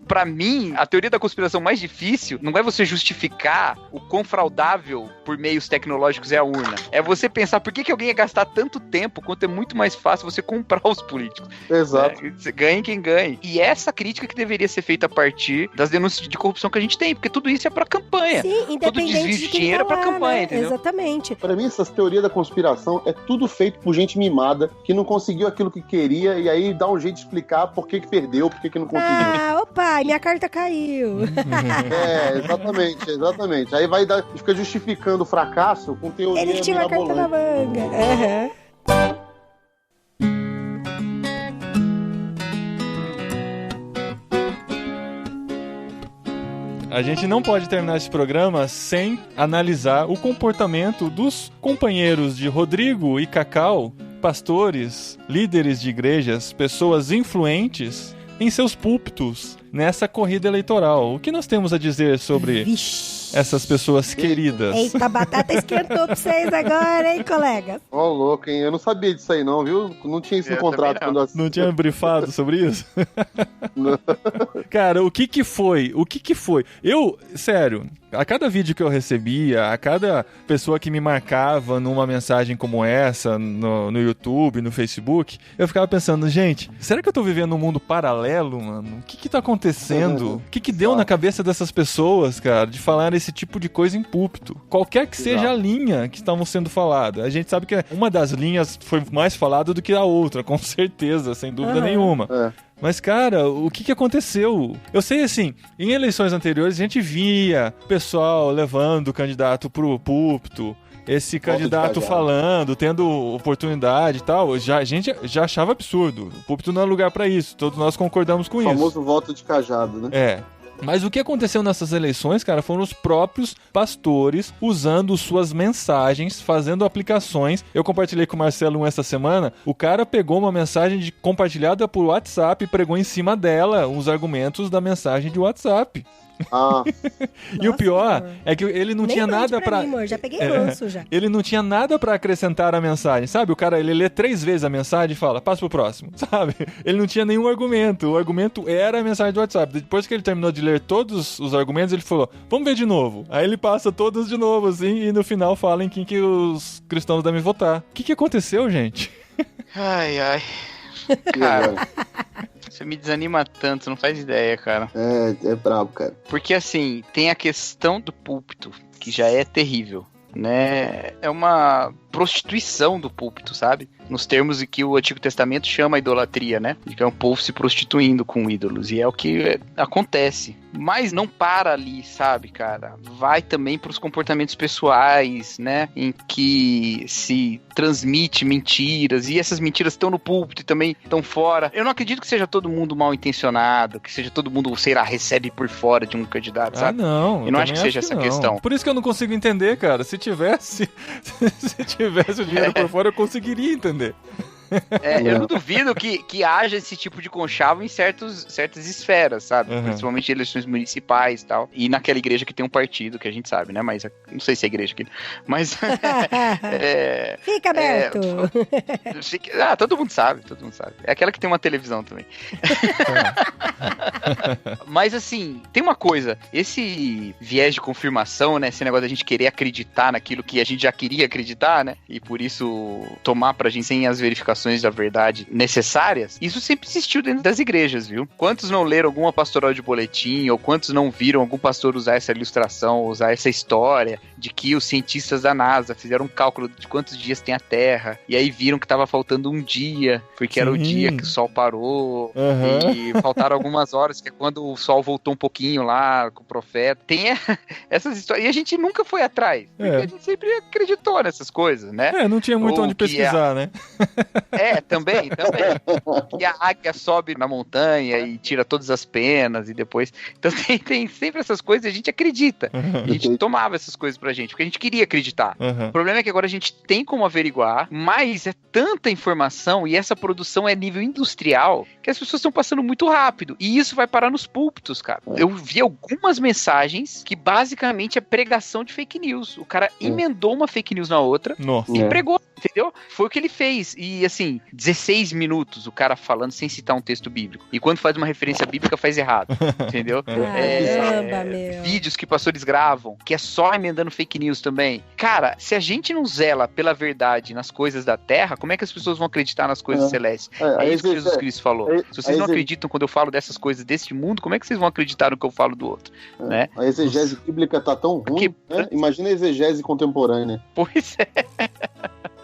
pra mim, a teoria da conspiração mais difícil não é você justificar o quão fraudável por meios tecnológicos é a urna. É você pensar por que alguém ia gastar tanto tempo, quanto é muito mais fácil você comprar os políticos. Exato. Você ganha quem ganha. E essa crítica que deveria ser feita a partir das denúncias de corrupção que a gente tem, porque tudo isso é pra campanha. Sim, independente todo desvio de dinheiro tá é pra lá, campanha, né? entendeu? Exatamente. Pra mim, essas teorias da conspiração é tudo feito por gente mimada, que não conseguiu aquilo que queria, e aí dá um jeito de explicar por que perdeu, por que não conseguiu. Ah, opa, minha carta caiu. Exatamente. Aí fica justificando o fracasso com teoria Ele tinha uma carta na manga. A gente não pode terminar esse programa sem analisar o comportamento dos companheiros de Rodrigo e Cacau, pastores, líderes de igrejas, pessoas influentes em seus púlpitos nessa corrida eleitoral. O que nós temos a dizer sobre essas pessoas queridas? Eita, a batata esquentou pra vocês agora, hein, colegas? Ó, louco, hein? Eu não sabia disso aí não, viu? Não tinha isso no contrato. Quando não tinha brifado sobre isso? Cara, o que foi? Sério, a cada vídeo que eu recebia, a cada pessoa que me marcava numa mensagem como essa, no YouTube, no Facebook, eu ficava pensando, gente, será que eu tô vivendo um mundo paralelo, mano? O que tá acontecendo acontecendo? O que deu na cabeça dessas pessoas, cara, de falar esse tipo de coisa em púlpito? Qualquer que seja a linha que estavam sendo falada. A gente sabe que uma das linhas foi mais falada do que a outra, com certeza, sem dúvida nenhuma. Mas, cara, o que aconteceu? Eu sei, assim, em eleições anteriores a gente via pessoal levando o candidato pro púlpito, esse candidato falando, tendo oportunidade e tal, a gente já achava absurdo. O púlpito não é lugar pra isso, todos nós concordamos com isso. O famoso voto de cajado, né? Mas o que aconteceu nessas eleições, cara, foram os próprios pastores usando suas mensagens, fazendo aplicações. Eu compartilhei com o Marcelo essa semana. O cara pegou uma mensagem compartilhada por WhatsApp e pregou em cima dela os argumentos da mensagem de WhatsApp. E o pior é que ele não tinha nada pra... mim, amor. Já peguei ranço, já. Ele não tinha nada pra acrescentar à mensagem, sabe? O cara, ele lê 3 vezes a mensagem e fala, passa pro próximo, sabe? Ele não tinha nenhum argumento. O argumento era a mensagem do WhatsApp. Depois que ele terminou de ler todos os argumentos, ele falou, vamos ver de novo. Aí ele passa todos de novo, assim, e no final fala em quem que os cristãos devem votar. O que aconteceu, gente? Ai. Cara... Você me desanima tanto, não faz ideia, cara. É brabo, cara. Porque, assim, tem a questão do púlpito, que já é terrível, né? É uma prostituição do púlpito, sabe? Nos termos em que o Antigo Testamento chama a idolatria, né? Que é um povo se prostituindo com ídolos. E é o que acontece. Mas não para ali, sabe, cara? Vai também para os comportamentos pessoais, né? Em que se transmite mentiras. E essas mentiras estão no púlpito e também estão fora. Eu não acredito que seja todo mundo mal intencionado, que seja todo mundo, sei lá, recebe por fora de um candidato, sabe? Não. Eu não acho que seja essa questão. Por isso que eu não consigo entender, cara. Se tivesse o dinheiro por fora, eu conseguiria entender. Eu não duvido que haja esse tipo de conchavo em certas esferas, sabe? Principalmente eleições municipais e tal. E naquela igreja que tem um partido, que a gente sabe, né? Mas não sei se é igreja aqui. Mas... Fica aberto! Todo mundo sabe. É aquela que tem uma televisão também. Mas assim, tem uma coisa. Esse viés de confirmação, né? Esse negócio da gente querer acreditar naquilo que a gente já queria acreditar, né? E por isso tomar pra gente sem as verificações da verdade necessárias, isso sempre existiu dentro das igrejas, viu? Quantos não leram alguma pastoral de boletim, ou quantos não viram algum pastor usar essa ilustração, usar essa história de que os cientistas da NASA fizeram um cálculo de quantos dias tem a Terra, e aí viram que estava faltando um dia, porque era o dia que o Sol parou, e faltaram algumas horas, que é quando o Sol voltou um pouquinho lá com o profeta. Tem essas histórias, e a gente nunca foi atrás, porque a gente sempre acreditou nessas coisas, né? Não tinha muito onde pesquisar, né? Também. E a águia sobe na montanha e tira todas as penas e depois... Então tem sempre essas coisas e a gente acredita. A gente tomava essas coisas pra gente, porque a gente queria acreditar. O problema é que agora a gente tem como averiguar, mas é tanta informação e essa produção é nível industrial que as pessoas estão passando muito rápido. E isso vai parar nos púlpitos, cara. Eu vi algumas mensagens que basicamente é pregação de fake news. O cara emendou uma fake news na outra e pregou, entendeu? Foi o que ele fez. E assim, 16 minutos o cara falando sem citar um texto bíblico. E quando faz uma referência bíblica, faz errado. Entendeu? Vídeos que pastores gravam, que é só emendando fake news também. Cara, se a gente não zela pela verdade nas coisas da terra, como é que as pessoas vão acreditar nas coisas celestes? É isso que Jesus Cristo falou. Se vocês não acreditam quando eu falo dessas coisas deste mundo, como é que vocês vão acreditar no que eu falo do outro? Né? A exegese bíblica tá tão ruim, né? Imagina a exegese contemporânea. Pois é.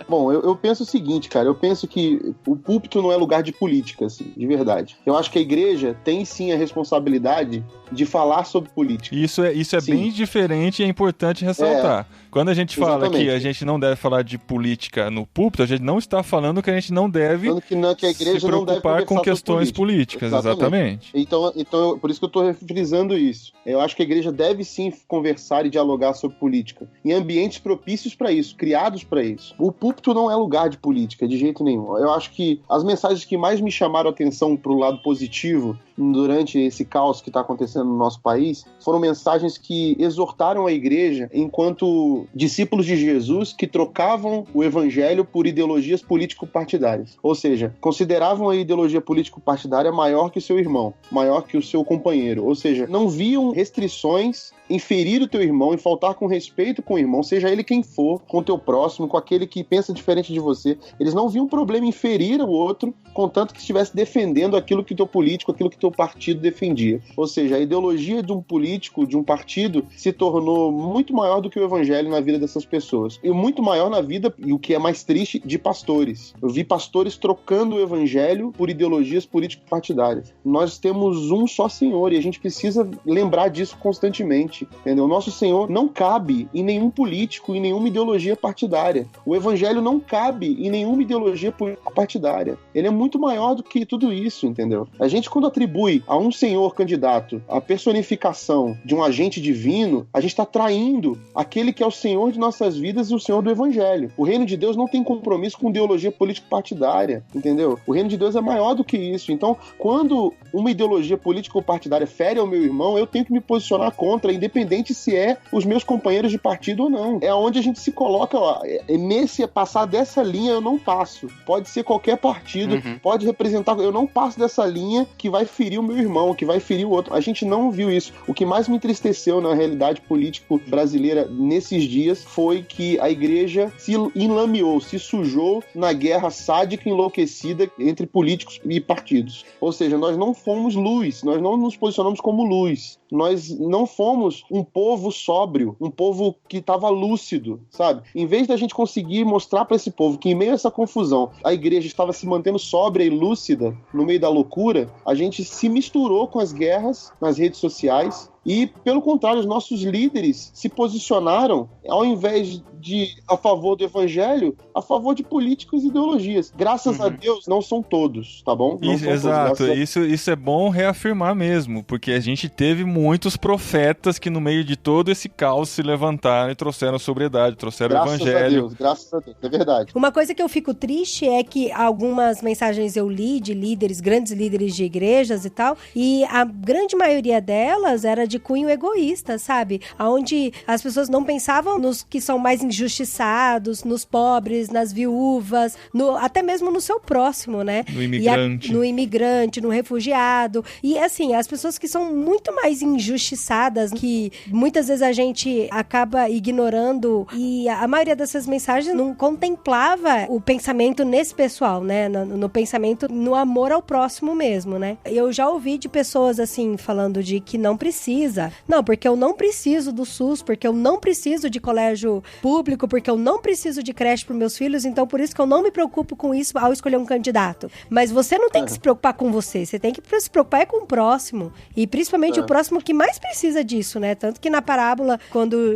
Bom, eu penso o seguinte, cara, eu penso que o púlpito não é lugar de política, assim, de verdade. Eu acho que a igreja tem sim a responsabilidade de falar sobre política. Isso é bem diferente e é importante ressaltar. Quando a gente fala que a gente não deve falar de política no púlpito, a gente não está falando que a gente não deve que a igreja se preocupar com questões políticas. Exatamente. Então por isso que eu estou frisando isso. Eu acho que a igreja deve sim conversar e dialogar sobre política em ambientes propícios para isso, criados para isso. O púlpito não é lugar de política, de jeito nenhum. Eu acho que as mensagens que mais me chamaram a atenção para o lado positivo durante esse caos que está acontecendo no nosso país foram mensagens que exortaram a igreja enquanto discípulos de Jesus que trocavam o evangelho por ideologias político-partidárias. Ou seja, consideravam a ideologia político-partidária maior que o seu irmão, maior que o seu companheiro. Ou seja, não viam restrições em ferir o teu irmão, em faltar com respeito com o irmão, seja ele quem for, com o teu próximo, com aquele que pensa pensa diferente de você. Eles não viam problema em ferir o outro, contanto que estivesse defendendo aquilo que o teu político, aquilo que o teu partido defendia. Ou seja, a ideologia de um político, de um partido, se tornou muito maior do que o evangelho na vida dessas pessoas. E muito maior na vida, e o que é mais triste, de pastores. Eu vi pastores trocando o evangelho por ideologias político-partidárias. Nós temos um só Senhor e a gente precisa lembrar disso constantemente, entendeu? O nosso Senhor não cabe em nenhum político, em nenhuma ideologia partidária. O evangelho não cabe em nenhuma ideologia político-partidária. Ele é muito maior do que tudo isso, entendeu? A gente, quando atribui a um senhor candidato a personificação de um agente divino, a gente está traindo aquele que é o Senhor de nossas vidas e o Senhor do evangelho. O reino de Deus não tem compromisso com ideologia político-partidária, entendeu? O reino de Deus é maior do que isso. Então, quando uma ideologia político-partidária fere ao meu irmão, eu tenho que me posicionar contra, independente se é os meus companheiros de partido ou não. É onde a gente se coloca, ó, nesse passar dessa linha eu não passo. Pode ser qualquer partido, pode representar, eu não passo dessa linha que vai ferir o meu irmão, que vai ferir o outro. A gente não viu isso. O que mais me entristeceu na realidade político brasileira nesses dias foi que a igreja se enlameou, se sujou na guerra sádica e enlouquecida entre políticos e partidos. Ou seja, nós não fomos luz, nós não nos posicionamos como luz. Nós não fomos um povo sóbrio, um povo que estava lúcido, sabe? Em vez da gente conseguir mostrar para esse povo que em meio a essa confusão a igreja estava se mantendo sóbria e lúcida no meio da loucura, a gente se misturou com as guerras nas redes sociais. E, pelo contrário, os nossos líderes se posicionaram, ao invés de a favor do evangelho, a favor de políticos e ideologias. Graças a Deus, não são todos, tá bom? Não são exato, todos. Isso é bom reafirmar mesmo, porque a gente teve muitos profetas que no meio de todo esse caos se levantaram e trouxeram sobriedade, trouxeram o evangelho. Graças a Deus, é verdade. Uma coisa que eu fico triste é que algumas mensagens eu li de líderes, grandes líderes de igrejas e tal, e a grande maioria delas era de cunho egoísta, sabe? Onde as pessoas não pensavam nos que são mais injustiçados, nos pobres, nas viúvas, até mesmo no seu próximo, né? No imigrante. No imigrante, no refugiado. E assim, as pessoas que são muito mais injustiçadas, que muitas vezes a gente acaba ignorando, e a maioria dessas mensagens não contemplava o pensamento nesse pessoal, né? No pensamento, no amor ao próximo mesmo, né? Eu já ouvi de pessoas assim, falando de que não precisa. Não, porque eu não preciso do SUS, porque eu não preciso de colégio público, porque eu não preciso de creche para meus filhos, então por isso que eu não me preocupo com isso ao escolher um candidato. Mas você não tem que se preocupar com você tem que se preocupar com o próximo. E principalmente o próximo que mais precisa disso, né? Tanto que na parábola,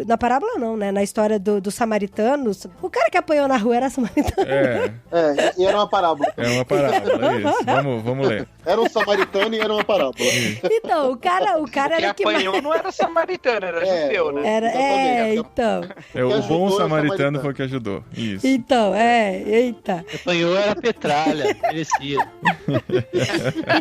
na parábola não, né? Na história dos samaritanos, o cara que apanhou na rua era samaritano. E era uma parábola. É uma parábola, é isso. Vamos ler. Era um samaritano e era uma parábola. Então, o cara era que apanhou não era samaritano, era judeu, né? Então. O bom samaritano foi o que ajudou. Isso. Então, eita. Apanhou era petralha, merecia.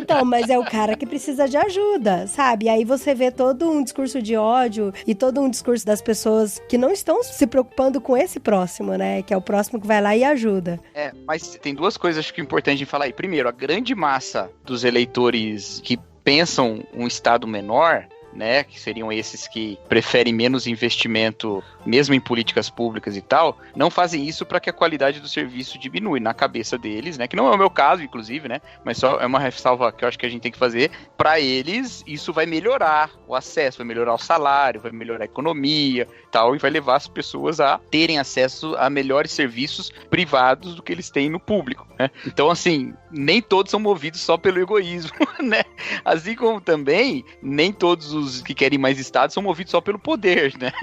Então, mas é o cara que precisa de ajuda, sabe? E aí você vê todo um discurso de ódio e todo um discurso das pessoas que não estão se preocupando com esse próximo, né? Que é o próximo que vai lá e ajuda. Mas tem duas coisas acho que é importante de falar aí. Primeiro, a grande massa dos eleitores que pensam um estado menor, né, que seriam esses que preferem menos investimento, mesmo em políticas públicas e tal, não fazem isso para que a qualidade do serviço diminui na cabeça deles, né, que não é o meu caso, inclusive, né, mas só é uma ressalva que eu acho que a gente tem que fazer. Para eles, isso vai melhorar o acesso, vai melhorar o salário, vai melhorar a economia e tal, e vai levar as pessoas a terem acesso a melhores serviços privados do que eles têm no público, né. Então, assim, nem todos são movidos só pelo egoísmo, né, assim como também nem todos os que querem mais Estado são movidos só pelo poder, né?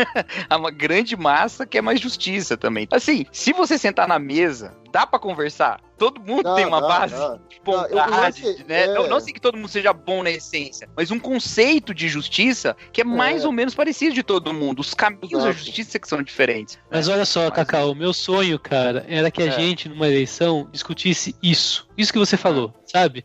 Há uma grande massa que é mais justiça também. Assim, se você sentar na mesa, dá pra conversar. Todo mundo tem uma base de bondade, né? Não sei que todo mundo seja bom na essência, mas um conceito de justiça que é mais ou menos parecido de todo mundo. Os caminhos da justiça que são diferentes. Mas olha só, Cacau, o meu sonho, cara, era que a gente, numa eleição, discutisse isso. Isso que você falou, sabe?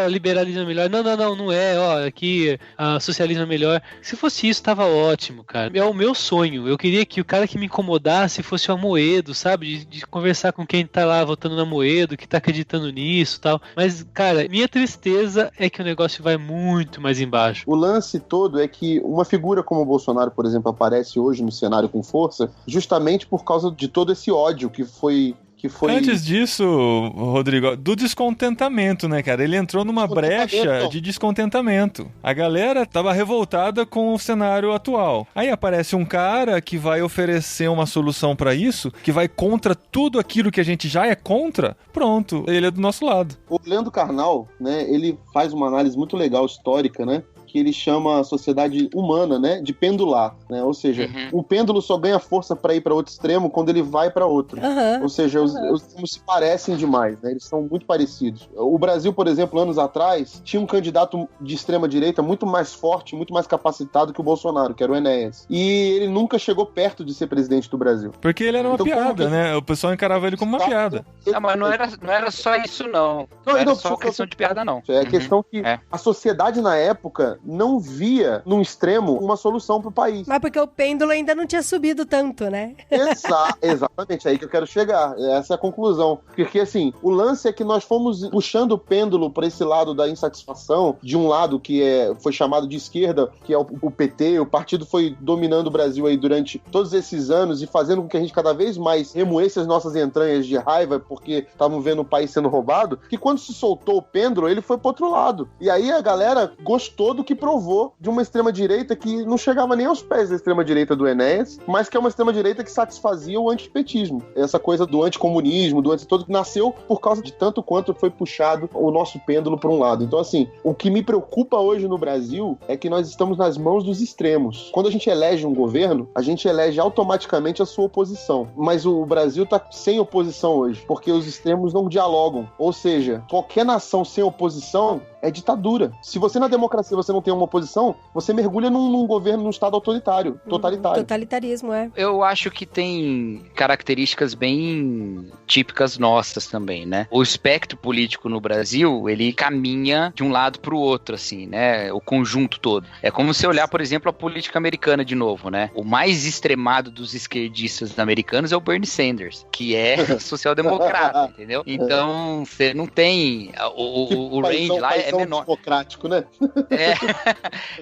Liberalismo é melhor. Não é. Ó, aqui, socialismo é melhor. Se fosse isso, tava ótimo, cara. É o meu sonho. Eu queria que o cara que me incomodasse fosse o Amoedo, sabe? De conversar com quem quem tá lá votando na Moedo, que tá acreditando nisso e tal. Mas, cara, minha tristeza é que o negócio vai muito mais embaixo. O lance todo é que uma figura como o Bolsonaro, por exemplo, aparece hoje no cenário com força justamente por causa de todo esse ódio que foi... Antes disso, Rodrigo, do descontentamento, né, cara? Ele entrou numa brecha de descontentamento. A galera tava revoltada com o cenário atual. Aí aparece um cara que vai oferecer uma solução pra isso, que vai contra tudo aquilo que a gente já é contra. Pronto, ele é do nosso lado. O Leandro Carnal, né, ele faz uma análise muito legal, histórica, né? Que ele chama a sociedade humana, né, de pendular, né? Ou seja, um pêndulo só ganha força para ir para outro extremo quando ele vai para outro. Ou seja, os extremos se parecem demais, né? Eles são muito parecidos. O Brasil, por exemplo, anos atrás, tinha um candidato de extrema direita muito mais forte, muito mais capacitado que o Bolsonaro, que era o Enéas. E ele nunca chegou perto de ser presidente do Brasil. Porque ele era uma piada, né? O pessoal encarava ele como uma piada. Não, mas não era só isso, não. Não era só questão de piada, não. É a questão que a sociedade na época não via, num extremo, uma solução pro país. Mas porque o pêndulo ainda não tinha subido tanto, né? Exatamente, aí que eu quero chegar. Essa é a conclusão. Porque, assim, o lance é que nós fomos puxando o pêndulo para esse lado da insatisfação, de um lado que foi chamado de esquerda, que é o PT, o partido foi dominando o Brasil aí durante todos esses anos e fazendo com que a gente cada vez mais remoesse as nossas entranhas de raiva, porque estavam vendo o país sendo roubado, que quando se soltou o pêndulo, ele foi pro outro lado. E aí a galera gostou do que provou de uma extrema-direita que não chegava nem aos pés da extrema-direita do Enéas, mas que é uma extrema-direita que satisfazia o antipetismo. Essa coisa do anticomunismo, do anti-todo, que nasceu por causa de tanto quanto foi puxado o nosso pêndulo para um lado. Então, assim, o que me preocupa hoje no Brasil é que nós estamos nas mãos dos extremos. Quando a gente elege um governo, a gente elege automaticamente a sua oposição. Mas o Brasil está sem oposição hoje, porque os extremos não dialogam. Ou seja, qualquer nação sem oposição é ditadura. Se você na democracia você não tem uma oposição, você mergulha num governo, num estado autoritário, totalitário. Totalitarismo, é. Eu acho que tem características bem típicas nossas também, né? O espectro político no Brasil, ele caminha de um lado pro outro, assim, né? O conjunto todo. É como se olhar, por exemplo, a política americana de novo, né? O mais extremado dos esquerdistas americanos é o Bernie Sanders, que é social-democrata, entendeu? Então, você não tem... O range lá é menor. Democrático, né?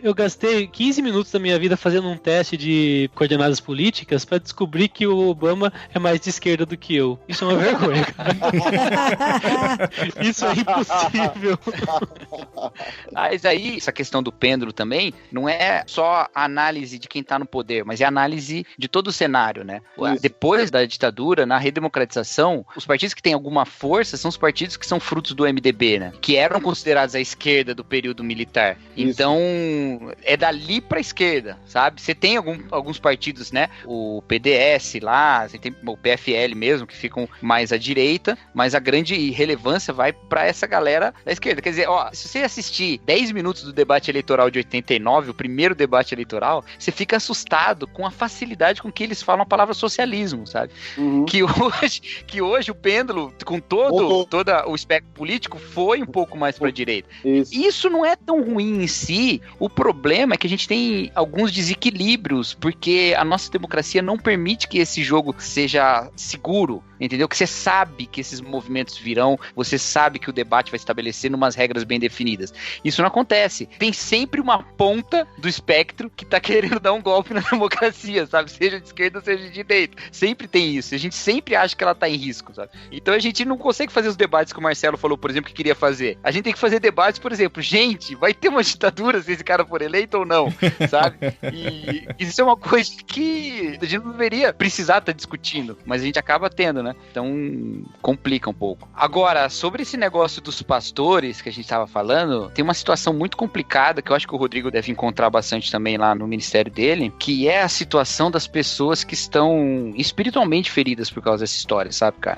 Eu gastei 15 minutos da minha vida fazendo um teste de coordenadas políticas pra descobrir que o Obama é mais de esquerda do que eu. Isso é uma vergonha, cara. Isso é impossível. Mas aí, essa questão do pêndulo também, não é só a análise de quem tá no poder, mas é a análise de todo o cenário, né? Isso. Depois da ditadura, na redemocratização, os partidos que têm alguma força são os partidos que são frutos do MDB, né? Que eram considerados a esquerda do período militar. Isso. Então, é dali pra esquerda, sabe? Você tem alguns partidos, né? O PDS lá, você tem o PFL mesmo, que ficam mais à direita, mas a grande relevância vai pra essa galera da esquerda. Quer dizer, ó, se você assistir 10 minutos do debate eleitoral de 89, o primeiro debate eleitoral, você fica assustado com a facilidade com que eles falam a palavra socialismo, sabe? Que hoje o pêndulo, com todo o espectro político, foi um pouco mais pra direita. Isso não é tão ruim em si. O problema é que a gente tem alguns desequilíbrios, porque a nossa democracia não permite que esse jogo seja seguro, entendeu? Que você sabe que esses movimentos virão, você sabe que o debate vai estabelecer umas regras bem definidas. Isso não acontece. Tem sempre uma ponta do espectro que tá querendo dar um golpe na democracia, sabe? Seja de esquerda, seja de direita. Sempre tem isso. A gente sempre acha que ela tá em risco, sabe? Então a gente não consegue fazer os debates que o Marcelo falou, por exemplo, que queria fazer. A gente tem que fazer debates, por exemplo, gente, vai ter uma ditadura se esse cara for eleito ou não, sabe? E isso é uma coisa que a gente não deveria precisar estar discutindo, mas a gente acaba tendo, né? Então, complica um pouco. Agora, sobre esse negócio dos pastores que a gente estava falando, tem uma situação muito complicada que eu acho que o Rodrigo deve encontrar bastante também lá no ministério dele, que é a situação das pessoas que estão espiritualmente feridas por causa dessa história, sabe, cara?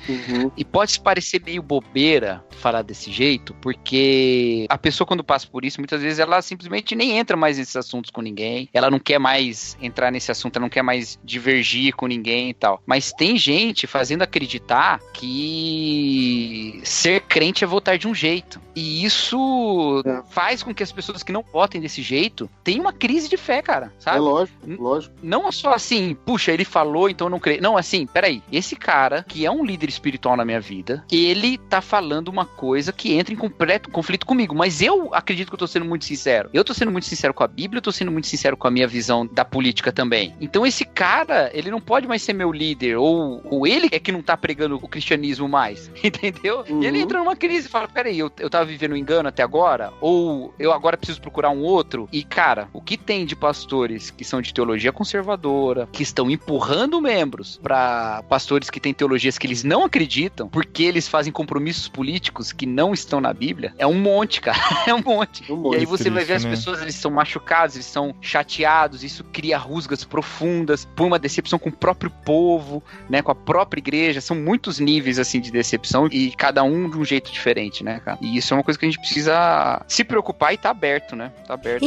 E pode parecer meio bobeira falar desse jeito, porque a pessoa quando passa por isso, muitas vezes ela simplesmente nem entra mais nesses assuntos com ninguém, ela não quer mais entrar nesse assunto, ela não quer mais divergir com ninguém e tal. Mas tem gente fazendo acreditar que ser crente é votar de um jeito. E isso faz com que as pessoas que não votem desse jeito tenham uma crise de fé, cara, sabe? É lógico. Não só assim, puxa, ele falou, então eu não creio. Não, assim, peraí. Esse cara, que é um líder espiritual na minha vida, ele tá falando uma coisa que entra em completo conflito comigo. Mas eu acredito que eu tô sendo muito sincero. Eu tô sendo muito sincero com a Bíblia, eu tô sendo muito sincero com a minha visão da política também. Então esse cara, ele não pode mais ser meu líder, ou ele é que não tá pregando o cristianismo mais, entendeu? E ele entra numa crise e fala, peraí, eu tava vivendo um engano até agora? Ou eu agora preciso procurar um outro? E cara, o que tem de pastores que são de teologia conservadora, que estão empurrando membros pra pastores que têm teologias que eles não acreditam, porque eles fazem compromissos políticos que não estão na Bíblia, é um monte, cara. É um monte. E aí você vai ver as pessoas, eles são machucados, eles são chateados, isso cria rusgas profundas, por uma decepção com o próprio povo, né, com a própria igreja. São muitos níveis, assim, de decepção e cada um de um jeito diferente, né, cara? E isso é uma coisa que a gente precisa se preocupar e tá aberto, né? Tá aberto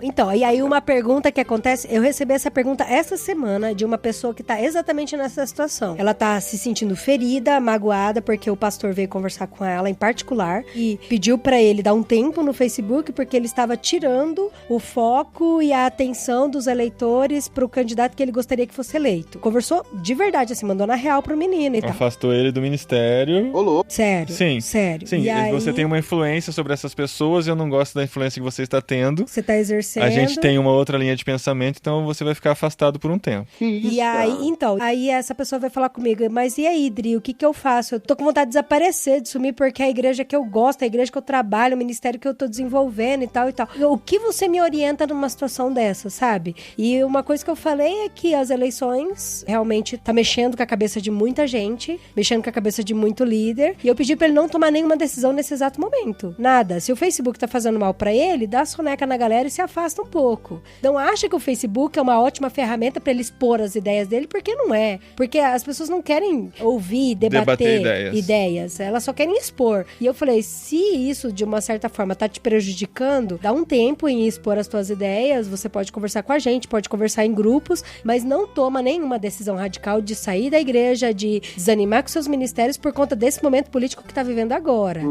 Então, e aí uma pergunta que acontece, eu recebi essa pergunta essa semana de uma pessoa que tá exatamente nessa situação. Ela tá se sentindo ferida, magoada, porque o pastor veio conversar com ela em particular e pediu pra ele dar um tempo no Facebook, porque ele estava tirando o foco e a atenção dos eleitores pro candidato que ele gostaria que fosse eleito. Conversou de verdade, assim, mandou na real pro menino e tal. Afastou ele do ministério. Rolou. Sério. Sim. Sério. Sim, e aí, você tem uma influência sobre essas pessoas, eu não gosto da influência que você está tendo. você tá exercendo. A gente tem uma outra linha de pensamento, então você vai ficar afastado por um tempo. Que isso, E aí, cara? então, aí essa pessoa vai falar comigo, mas e aí, Dri, o que eu faço? Eu tô com vontade de desaparecer, de sumir, porque é a igreja que eu gosto, a igreja que eu trabalho, o ministério que eu tô desenvolvendo e tal e tal. O que você me orienta numa situação dessa, sabe? E uma coisa que eu falei é que as eleições realmente tá mexendo com a cabeça de muita gente, mexendo com a cabeça de muito líder, e eu pedi pra ele não tomar nenhuma decisão nesse exato momento. Nada. Se o Facebook tá fazendo mal pra ele, dá a soneca na galera e se afasta um pouco. Não acha que o Facebook é uma ótima ferramenta pra ele expor as ideias dele, porque não é. Porque as pessoas não querem ouvir, debater ideias. Elas só querem expor. E eu falei, se isso de uma certa forma tá te prejudicando, dá um tempo em expor as tuas ideias, você pode conversar com a gente, pode conversar em grupos, mas não toma nenhuma decisão radical de sair da igreja, de desanimar com seus ministérios por conta desse momento político que tá vivendo agora.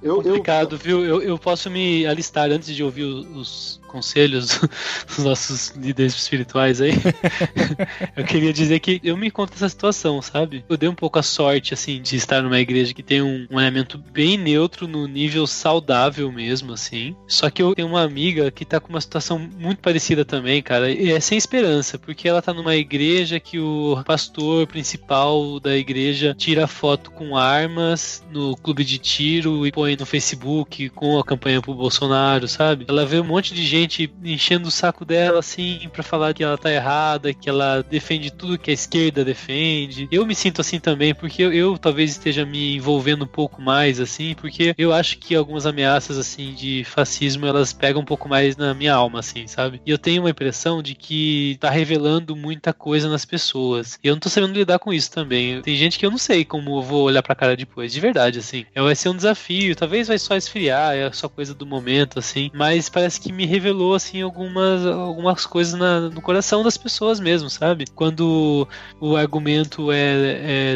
Complicado, viu? Eu posso me alistar antes de ouvir os conselhos dos nossos líderes espirituais aí. Eu queria dizer que eu me encontro nessa situação, sabe? Eu dei um pouco a sorte, assim, de estar numa igreja que tem um elemento bem neutro no nível saudável mesmo, assim. Só que eu tenho uma amiga que tá com uma situação muito parecida também, cara, e é sem esperança, porque ela tá numa igreja que o pastor principal da igreja tira foto com armas no clube de tiro e põe no Facebook com a campanha pro Bolsonaro, sabe? Ela vê um monte de gente enchendo o saco dela, assim, pra falar que ela tá errada, que ela defende tudo que a esquerda defende. Eu me sinto assim também, porque eu talvez esteja me envolvendo um pouco mais, assim, porque eu acho que algumas ameaças, assim, de fascismo, elas pegam um pouco mais na minha alma, assim, sabe? E eu tenho uma impressão de que tá revelando muita coisa nas pessoas. E eu não tô sabendo lidar com isso também. Tem gente que eu não sei como eu vou olhar pra cara depois, de verdade, assim. Vai ser um desafio, talvez vai só esfriar, é só coisa do momento, assim, mas parece que me revelou, assim, algumas coisas no coração das pessoas mesmo, sabe? Quando o argumento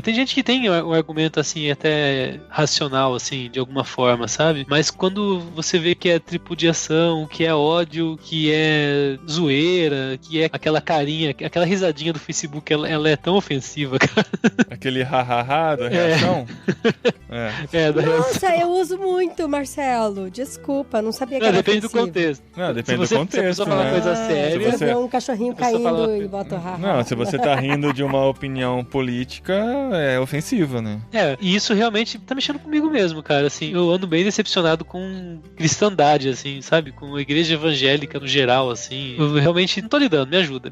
tem gente que tem o argumento, assim, até racional, assim, de alguma forma, sabe? Mas quando você vê que é tripudiação, que é ódio, que é zoeira, que é aquela carinha, aquela risadinha do Facebook, ela é tão ofensiva, cara. Aquele ha-ha-ha da reação? Da reação. Nossa, eu uso muito, Marcelo. Desculpa, não sabia que era depende ofensivo. do contexto. Não, depende do contexto, se a pessoa falar né? coisa séria... Se você- Eu vejo um cachorrinho caindo fala- e boto haha. Não, se você tá rindo de uma opinião política, é ofensivo, né? E isso realmente tá mexendo comigo mesmo, cara, assim, eu ando bem decepcionado com cristandade, assim, sabe, com a igreja evangélica no geral, assim, eu realmente não tô lidando, me ajuda.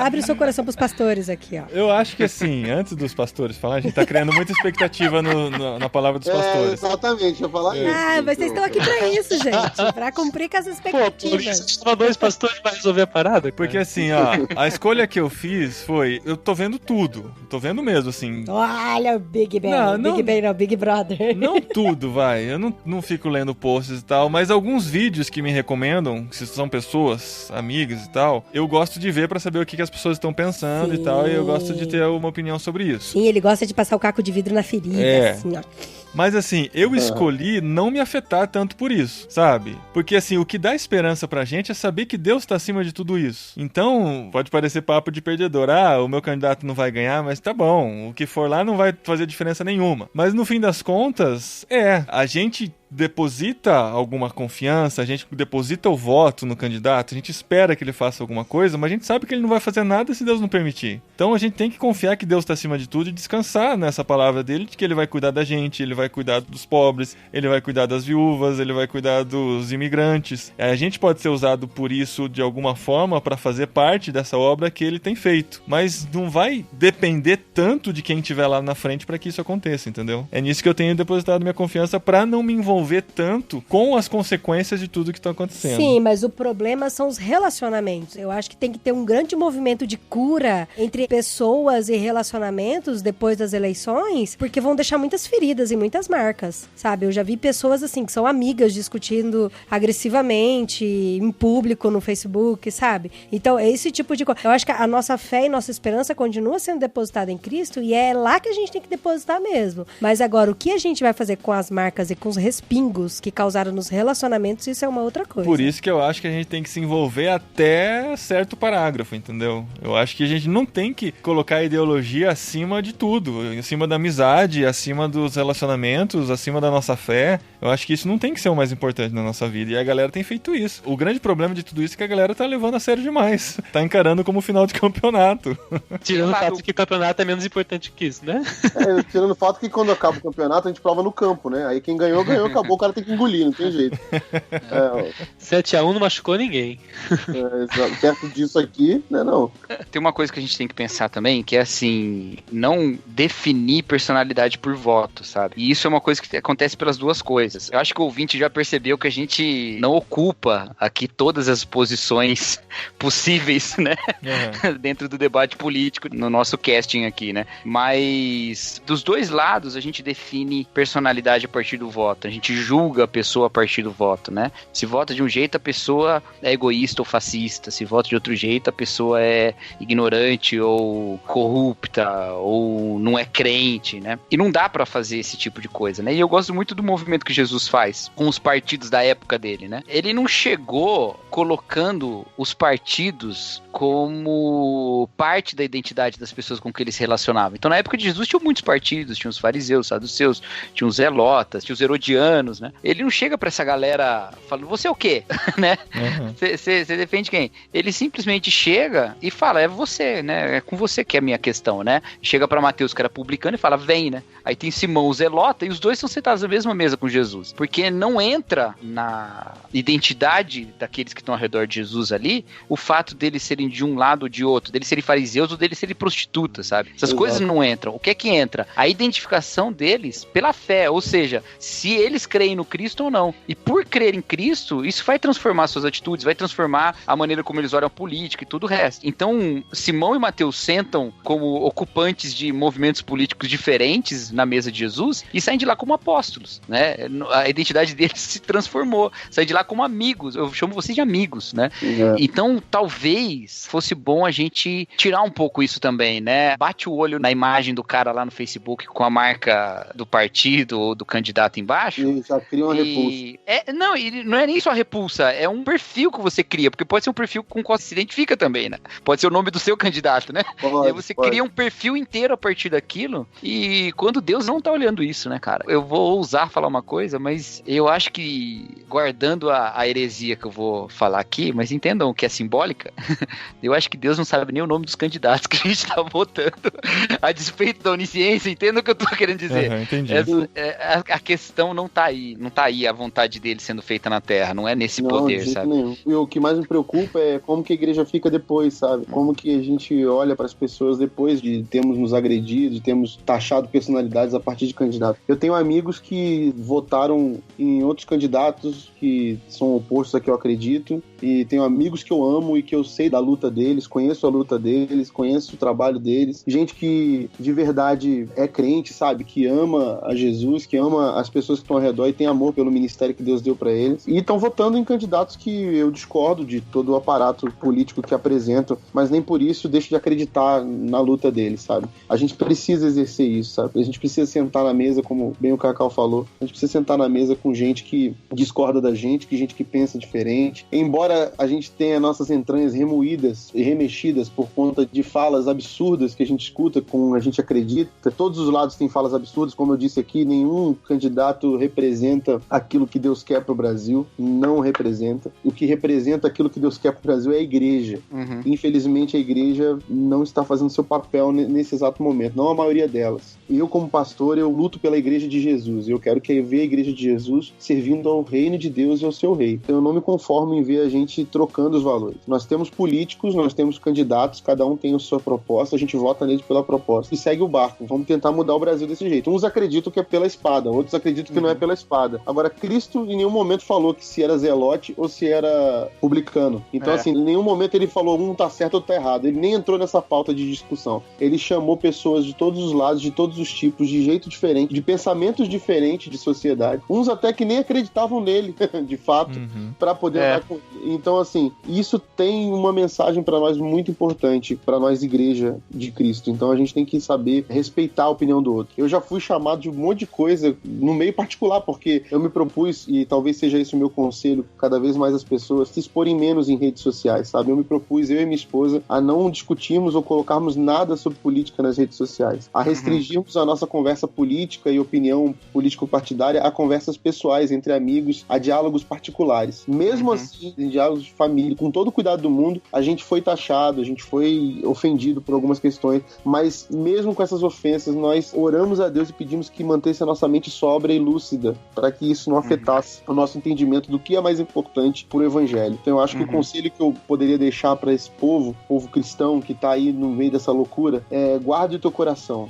Abre o seu coração pros pastores aqui, ó. Eu acho que assim, antes dos pastores falar, a gente tá criando muita expectativa na palavra dos pastores. Exatamente, eu ia falar isso. Mas vocês estão aqui pra isso, gente. gente, pra cumprir com as expectativas. Só 2 pastores pra resolver a parada? Cara. Porque assim, ó, a escolha que eu fiz foi, eu tô vendo tudo, tô vendo mesmo, assim. Olha o Big Bang, Big Brother. Não tudo, vai, eu não fico lendo posts e tal, mas alguns vídeos que me recomendam, se são pessoas, amigas e tal, eu gosto de ver pra saber o que as pessoas estão pensando. Sim. E tal, e eu gosto de ter uma opinião sobre isso. Sim, ele gosta de passar o caco de vidro na ferida, assim, ó. Mas assim, eu escolhi não me afetar tanto por isso, sabe? Porque assim, o que dá esperança pra gente é saber que Deus tá acima de tudo isso. Então, pode parecer papo de perdedor. O meu candidato não vai ganhar, mas tá bom. O que for lá não vai fazer diferença nenhuma. Mas no fim das contas, a gente deposita alguma confiança, a gente deposita o voto no candidato, a gente espera que ele faça alguma coisa, mas a gente sabe que ele não vai fazer nada se Deus não permitir. Então a gente tem que confiar que Deus está acima de tudo e descansar nessa palavra dele, de que ele vai cuidar da gente, ele vai cuidar dos pobres, ele vai cuidar das viúvas, ele vai cuidar dos imigrantes. A gente pode ser usado por isso de alguma forma para fazer parte dessa obra que ele tem feito, mas não vai depender tanto de quem estiver lá na frente para que isso aconteça, entendeu? É nisso que eu tenho depositado minha confiança para não me envolver tanto com as consequências de tudo que está acontecendo. Sim, mas o problema são os relacionamentos. Eu acho que tem que ter um grande movimento de cura entre pessoas e relacionamentos depois das eleições, porque vão deixar muitas feridas e muitas marcas, sabe? Eu já vi pessoas assim, que são amigas discutindo agressivamente em público no Facebook, sabe? Então, esse tipo de coisa. Eu acho que a nossa fé e nossa esperança continua sendo depositada em Cristo e é lá que a gente tem que depositar mesmo. Mas agora, o que a gente vai fazer com as marcas e com os respingos que causaram nos relacionamentos, isso é uma outra coisa. Por isso que eu acho que a gente tem que se envolver até certo parágrafo, entendeu? Eu acho que a gente não tem que colocar a ideologia acima de tudo, acima da amizade, acima dos relacionamentos, acima da nossa fé. Eu acho que isso não tem que ser o mais importante na nossa vida, e a galera tem feito isso. O grande problema de tudo isso é que a galera tá levando a sério demais. Tá encarando como final de campeonato. Tirando o fato que o campeonato é menos importante que isso, né? Tirando o fato que quando acaba o campeonato, a gente prova no campo, né? Aí quem ganhou, acabou, o cara tem que engolir, não tem jeito. 7-1 não machucou ninguém. Perto disso aqui, né, não. Tem uma coisa que a gente tem que pensar também, que é assim, não definir personalidade por voto, sabe? E isso é uma coisa que acontece pelas duas coisas. Eu acho que o ouvinte já percebeu que a gente não ocupa aqui todas as posições possíveis, né? Dentro do debate político, no nosso casting aqui, né? Mas dos dois lados a gente define personalidade a partir do voto. A gente julga a pessoa a partir do voto, né? Se vota de um jeito, a pessoa é egoísta ou fascista. Se vota de outro jeito, a pessoa é ignorante ou corrupta ou não é crente, né? E não dá pra fazer esse tipo de coisa, né? E eu gosto muito do movimento que Jesus faz com os partidos da época dele, né? Ele não chegou colocando os partidos como parte da identidade das pessoas com que ele se relacionava. Então, na época de Jesus, tinha muitos partidos, tinha os fariseus, saduceus, tinha os zelotas, tinha os herodianos, né? Ele não chega pra essa galera falando, você é o quê? Né? Você defende quem? Ele simplesmente chega e fala, é você, né? É com você que é a minha questão, né? Chega pra Mateus, que era publicano, e fala, vem, né? Aí tem Simão, o zelota, e os dois são sentados na mesma mesa com Jesus. Porque não entra na identidade daqueles que estão ao redor de Jesus ali, o fato deles serem de um lado ou de outro, deles serem fariseus ou deles serem prostitutas, sabe? Essas coisas não entram. O que é que entra? A identificação deles pela fé, ou seja, se eles creem no Cristo ou não. E por crer em Cristo, isso vai transformar suas atitudes, vai transformar a maneira como eles olham a política e tudo o resto. Então, Simão e Mateus sentam como ocupantes de movimentos políticos diferentes na mesa de Jesus e saem de lá como apóstolos, né? A identidade deles se transformou, saem de lá como amigos. Eu chamo vocês de amigos, né? Então, talvez fosse bom a gente tirar um pouco isso também, né? Bate o olho na imagem do cara lá no Facebook com a marca do partido ou do candidato embaixo. E já cria uma repulsa. Não é nem só repulsa, é um perfil que você cria, porque pode ser um perfil com o qual você se identifica também, né? Pode ser o nome do seu candidato, né? E aí você cria um perfil inteiro a partir daquilo, e quando Deus não tá olhando isso, né, cara? Eu vou ousar falar uma coisa, mas eu acho que, guardando a heresia que eu vou falar aqui, mas entendam que é simbólica, eu acho que Deus não sabe nem o nome dos candidatos que a gente tá votando, a despeito da onisciência, entenda o que eu tô querendo dizer. Entendi. A questão não tá aí a vontade dele sendo feita na Terra, não é nesse poder, sabe? Nenhum. E o que mais me preocupa é como que a igreja fica depois, sabe? Como que a gente olha para as pessoas depois de termos nos agredido, de termos taxado personalidades a partir de candidatos. Eu tenho amigos que votaram em outros candidatos que são opostos a que eu acredito, e tenho amigos que eu amo e que eu sei da luta deles, conheço a luta deles, conheço o trabalho deles, gente que de verdade é crente, sabe, que ama a Jesus, que ama as pessoas que estão ao redor e tem amor pelo ministério que Deus deu pra eles, e estão votando em candidatos que eu discordo de todo o aparato político que apresentam, mas nem por isso deixo de acreditar na luta deles, sabe. A gente precisa exercer isso, sabe, a gente precisa sentar na mesa, como bem o Cacau falou, a gente precisa sentar na mesa com gente que discorda da gente que pensa diferente, embora a gente tenha nossas entranhas remoídas e remexidas por conta de falas absurdas que a gente escuta, com a gente acredita, todos os lados têm falas absurdas, como eu disse aqui, nenhum candidato representa aquilo que Deus quer pro Brasil, não representa. O que representa aquilo que Deus quer pro Brasil é a igreja. Infelizmente a igreja não está fazendo seu papel nesse exato momento, não a maioria delas. Eu, como pastor, eu luto pela igreja de Jesus, eu quero ver a igreja de Jesus servindo ao reino de Deus e ao seu rei. Então eu não me conformo em ver a gente trocando os valores. Nós temos políticos, nós temos candidatos, cada um tem a sua proposta, a gente vota neles pela proposta e segue o barco. Vamos tentar mudar o Brasil desse jeito. Uns acreditam que é pela espada, outros acreditam que não é pela espada. Agora, Cristo em nenhum momento falou que se era zelote ou se era publicano. Então, assim, em nenhum momento ele falou um tá certo ou tá errado. Ele nem entrou nessa pauta de discussão. Ele chamou pessoas de todos os lados, de todos os tipos, de jeito diferente, de pensamentos diferentes de sociedade. Uns até que nem acreditavam nele, de fato, pra poder andar com ele. Então, assim, isso tem uma mensagem pra nós muito importante, pra nós, igreja de Cristo. Então a gente tem que saber respeitar a opinião do outro. Eu já fui chamado de um monte de coisa no meio particular, porque eu me propus, e talvez seja esse o meu conselho, cada vez mais as pessoas se exporem menos em redes sociais, sabe? Eu me propus, eu e minha esposa, a não discutirmos ou colocarmos nada sobre política nas redes sociais, a restringirmos a nossa conversa política e opinião político-partidária a conversas pessoais entre amigos, a diálogos particulares. Mesmo assim, em diálogos de família, com todo o cuidado do mundo, a gente foi taxado, a gente foi ofendido por algumas questões, mas mesmo com essas ofensas, nós oramos a Deus e pedimos que mantesse a nossa mente sóbria e lúcida, para que isso não afetasse o nosso entendimento do que é mais importante pro evangelho. Então eu acho que o conselho que eu poderia deixar para esse povo cristão que tá aí no meio dessa loucura, é: guarde o teu coração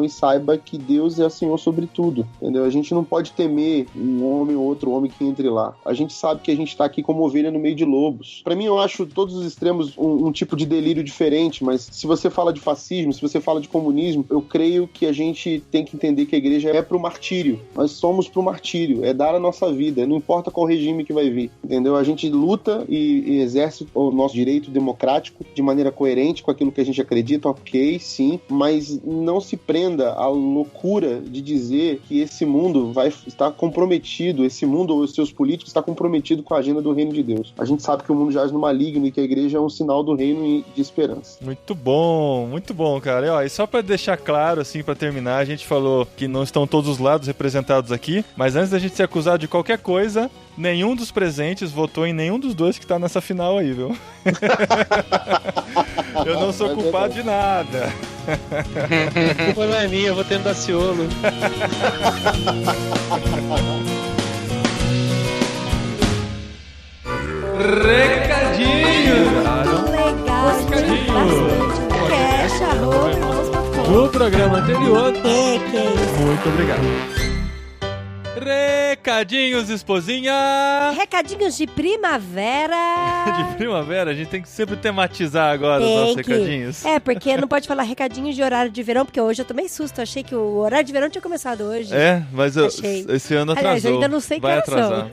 e saiba que Deus é o Senhor sobre tudo, entendeu? A gente não pode temer um homem ou outro homem que entre lá. A gente sabe que a gente tá aqui como ovelha no meio de lobos. Para mim, eu acho todos os extremos um tipo de delírio diferente, mas se você fala de fascismo, se você fala de comunismo, eu creio que a gente tem que entender que a igreja é pro martírio. Nós somos pro martírio, é dar a nossa vida, não importa qual regime que vai vir, entendeu? A gente luta e exerce o nosso direito democrático de maneira coerente com aquilo que a gente acredita, ok, sim, mas não se prenda à loucura de dizer que esse mundo vai estar comprometido, esse mundo ou os seus políticos está comprometido com a agenda do reino de Deus. A gente sabe que o mundo jaz no maligno e que a igreja é um sinal do reino e de esperança. Muito bom, cara. E só pra deixar claro, assim, pra terminar, a gente falou que não estão todos os lados representados aqui, mas antes da gente ser acusado de qualquer coisa, nenhum dos presentes votou em nenhum dos dois que tá nessa final aí, viu? Eu não sou culpado de nada. A culpa não é minha, eu vou tendo Daciolo. Recadinho! No programa anterior. Muito obrigado. Recadinhos, esposinha! Recadinhos de primavera! De primavera? A gente tem que sempre tematizar agora os nossos recadinhos. É, porque não pode falar recadinhos de horário de verão, porque hoje eu tomei susto. Achei que o horário de verão tinha começado hoje. É, mas esse ano atrasou. Aliás, eu ainda não sei que vai atrasar.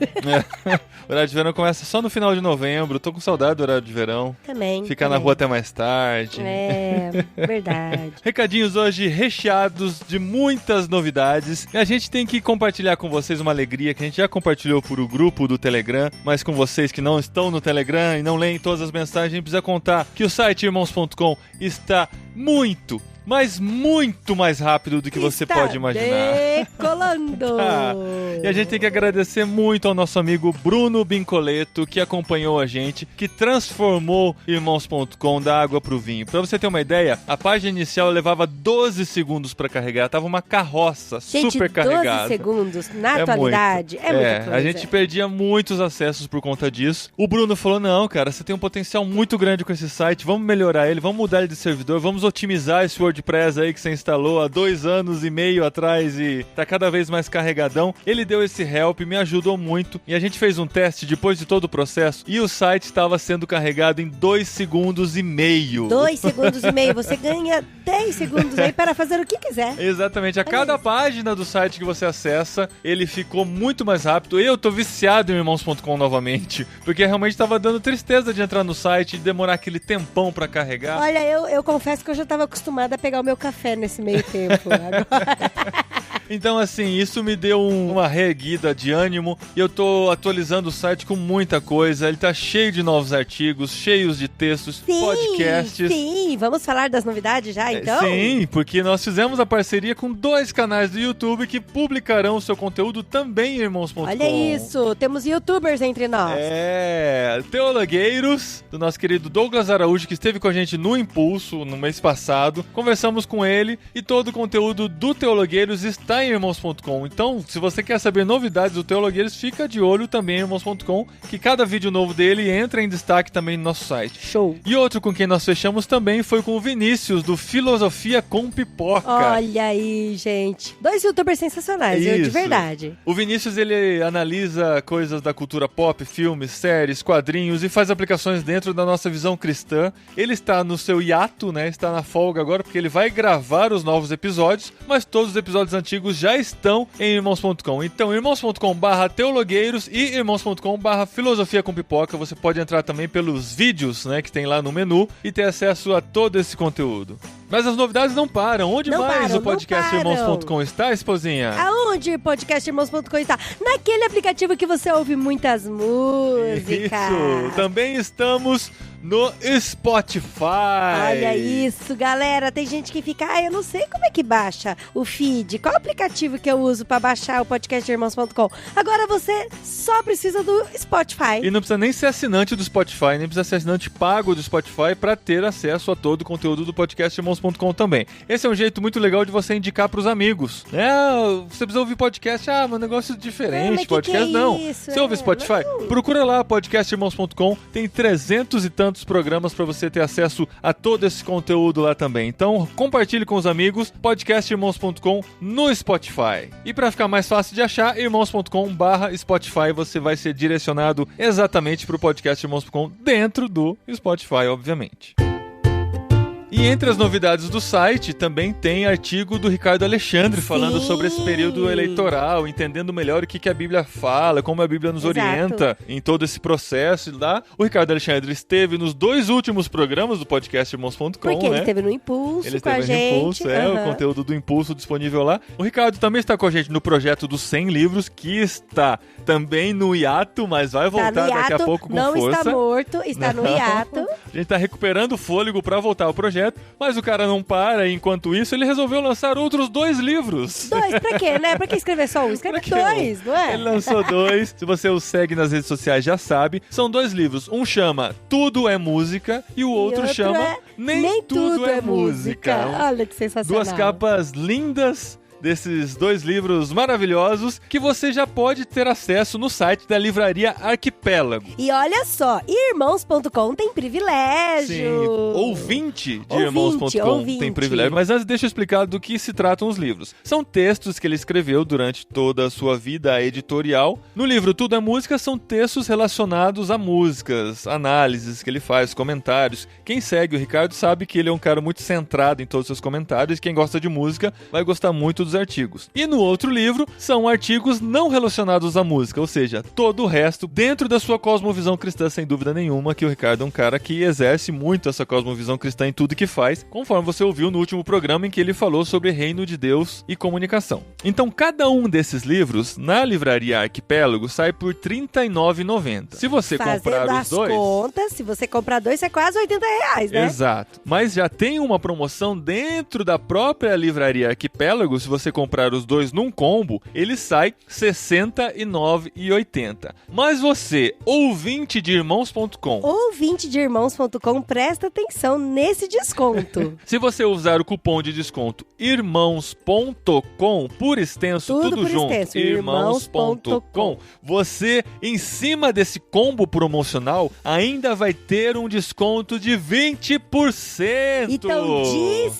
O horário de verão começa só no final de novembro. Tô com saudade do horário de verão. Também. Ficar na rua até mais tarde. É, verdade. Recadinhos hoje recheados de muitas novidades. E a gente tem que compartilhar com vocês uma alegria que a gente já compartilhou por o grupo do Telegram, mas com vocês que não estão no Telegram e não leem todas as mensagens, a gente precisa contar que o site irmãos.com está muito, mas muito mais rápido do que você pode imaginar. Decolando! E a gente tem que agradecer muito ao nosso amigo Bruno Bincoleto, que acompanhou a gente, que transformou irmãos.com da água pro vinho. Pra você ter uma ideia, a página inicial levava 12 segundos pra carregar, tava uma carroça super carregada. 12 segundos na atualidade é muita coisa. A gente perdia muitos acessos por conta disso. O Bruno falou: não, cara, você tem um potencial muito grande com esse site, vamos melhorar ele, vamos mudar ele de servidor, vamos otimizar esse WordPress WordPress aí que você instalou há 2 anos e meio atrás e tá cada vez mais carregadão. Ele deu esse help, me ajudou muito. E a gente fez um teste depois de todo o processo e o site estava sendo carregado em 2 segundos e meio. 2 segundos e meio. Você ganha 10 segundos aí para fazer o que quiser. Exatamente. A cada página do site que você acessa, ele ficou muito mais rápido. Eu tô viciado em irmãos.com novamente, porque realmente tava dando tristeza de entrar no site e demorar aquele tempão pra carregar. Olha, eu confesso que eu já tava acostumada a pegar o meu café nesse meio tempo. Agora... Então, assim, isso me deu uma reerguida de ânimo e eu tô atualizando o site com muita coisa. Ele tá cheio de novos artigos, cheios de textos, podcasts. Sim, vamos falar das novidades já, então? Sim, porque nós fizemos a parceria com 2 canais do YouTube que publicarão o seu conteúdo também em irmãos.com. Olha isso, temos youtubers entre nós. Teologueiros, do nosso querido Douglas Araújo, que esteve com a gente no Impulso no mês passado. Conversamos com ele e todo o conteúdo do Teologueiros está em irmãos.com. Então, se você quer saber novidades do Teologueiros, fica de olho também em irmãos.com, que cada vídeo novo dele entra em destaque também no nosso site. Show! E outro com quem nós fechamos também foi com o Vinícius, do Filosofia com Pipoca. Olha aí, gente. 2 youtubers sensacionais, de verdade. O Vinícius, ele analisa coisas da cultura pop, filmes, séries, quadrinhos e faz aplicações dentro da nossa visão cristã. Ele está no seu hiato, né? Está na folga agora, porque ele vai gravar os novos episódios, mas todos os episódios antigos já estão em irmãos.com. Então, irmãos.com/teologueiros e irmãos.com/filosofia com pipoca. Você pode entrar também pelos vídeos, né, que tem lá no menu e ter acesso a todo esse conteúdo. Mas as novidades não param. Onde mais o podcast irmãos.com está, esposinha? Aonde o podcast irmãos.com está? Naquele aplicativo que você ouve muitas músicas. Isso! Também estamos no Spotify. Olha isso, galera. Tem gente que fica, eu não sei como é que baixa o feed. Qual aplicativo que eu uso pra baixar o podcast irmãos.com? Agora você só precisa do Spotify. E não precisa nem ser assinante do Spotify, nem precisa ser assinante pago do Spotify pra ter acesso a todo o conteúdo do podcast irmãos.com também. Esse é um jeito muito legal de você indicar pros amigos. Você precisa ouvir podcast, meu negócio é diferente. Podcast não. Você ouve Spotify? Não. Procura lá, podcastirmãos.com. Tem 300 e tantos programas para você ter acesso a todo esse conteúdo lá também. Então, compartilhe com os amigos, podcastirmãos.com no Spotify. E para ficar mais fácil de achar, irmãos.com/Spotify, você vai ser direcionado exatamente para o podcastirmãos.com dentro do Spotify, obviamente. E entre as novidades do site também tem artigo do Ricardo Alexandre falando sobre esse período eleitoral, entendendo melhor o que a Bíblia fala, como a Bíblia nos orienta em todo esse processo lá. O Ricardo Alexandre esteve nos 2 últimos programas do podcast irmãos.com, porque ele esteve no Impulso com a gente. O conteúdo do Impulso disponível lá. O Ricardo também está com a gente no projeto dos 100 livros, que está também no hiato, mas vai voltar daqui a pouco com força. Não está morto, está no hiato. A gente está recuperando o fôlego para voltar ao projeto, mas o cara não para, e enquanto isso ele resolveu lançar outros 2 livros. 2? Pra quê, né? Pra que escrever só um? Escreve 2, não é? Ele lançou 2, se você o segue nas redes sociais já sabe. São 2 livros, um chama Tudo é Música e o outro chama Nem Tudo é Música. Olha que sensacional. 2 capas lindas desses 2 livros maravilhosos que você já pode ter acesso no site da livraria Arquipélago. E olha só, irmãos.com tem privilégio. Sim, ouvinte de irmãos.com tem privilégio. Mas antes deixa eu explicar do que se tratam os livros. São textos que ele escreveu durante toda a sua vida editorial. No livro Tudo é Música são textos relacionados a músicas, análises que ele faz, comentários. Quem segue o Ricardo sabe que ele é um cara muito centrado em todos os seus comentários. Quem gosta de música vai gostar muito dos artigos. E no outro livro são artigos não relacionados à música, ou seja, todo o resto dentro da sua cosmovisão cristã, sem dúvida nenhuma, que o Ricardo é um cara que exerce muito essa cosmovisão cristã em tudo que faz, conforme você ouviu no último programa em que ele falou sobre reino de Deus e comunicação. Então, cada um desses livros, na livraria Arquipélago, sai por R$ 39,90. Se você comprar os 2... contas, se você comprar 2, é quase R$80, né? Exato. Mas já tem uma promoção dentro da própria livraria Arquipélago. Se você comprar os dois num combo, ele sai R$ 69,80. Mas você, ouvinte de irmãos.com, presta atenção nesse desconto. Se você usar o cupom de desconto irmãos.com, por extenso, tudo por junto, extenso, irmãos.com, você, em cima desse combo promocional, ainda vai ter um desconto de 20%. Então, de R$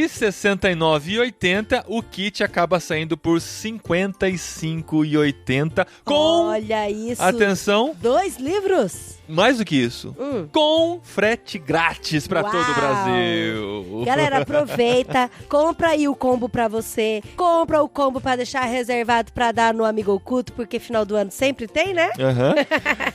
69,80, o kit acaba saindo por R$ 55,80 com... Olha isso. Atenção. 2 livros. Mais do que isso. Com frete grátis pra todo o Brasil. Galera, aproveita. Compra aí o combo pra você. Compra o combo pra deixar reservado pra dar no Amigo Oculto, porque final do ano sempre tem, né?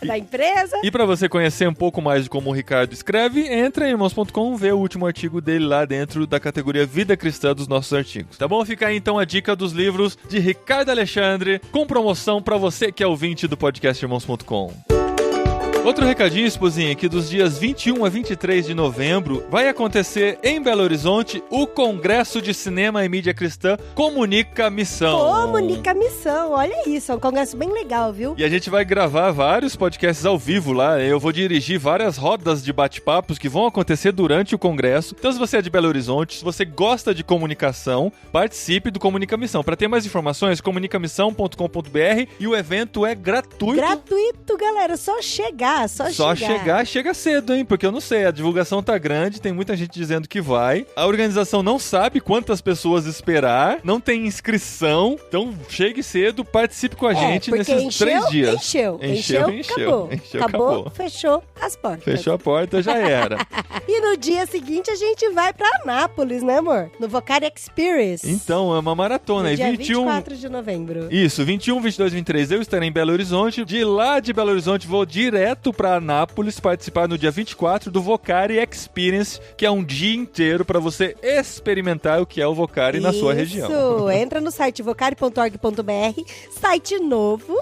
Da empresa. E pra você conhecer um pouco mais de como o Ricardo escreve, entra em irmãos.com, vê o último artigo dele lá dentro da categoria Vida Cristã dos nossos artigos. Tá bom? Fica aí então a dica dos livros de Ricardo Alexandre, com promoção pra você que é ouvinte do podcast irmãos.com. Outro recadinho, esposinha, que dos dias 21 a 23 de novembro vai acontecer em Belo Horizonte o Congresso de Cinema e Mídia Cristã Comunica Missão. Comunica Missão, olha isso, é um congresso bem legal, viu? E a gente vai gravar vários podcasts ao vivo lá, eu vou dirigir várias rodas de bate-papos que vão acontecer durante o congresso. Então se você é de Belo Horizonte, se você gosta de comunicação, participe do Comunica Missão. Para ter mais informações, comunicamissão.com.br, e o evento é gratuito. Gratuito, galera, só chegar. Só chegar, chega cedo, hein? Porque eu não sei, a divulgação tá grande, tem muita gente dizendo que vai. A organização não sabe quantas pessoas esperar, não tem inscrição. Então, chegue cedo, participe com a gente nesses 3 dias. Acabou, fechou as portas. Fechou a porta, já era. E no dia seguinte a gente vai pra Anápolis, né, amor? No Vocari Experience. Então, é uma maratona. No dia 24 de novembro. Isso, 21, 22, 23 eu estarei em Belo Horizonte. De lá de Belo Horizonte vou direto para Anápolis participar no dia 24 do Vocari Experience, que é um dia inteiro para você experimentar o que é o Vocari na sua região. Isso, entra no site vocari.org.br, site novo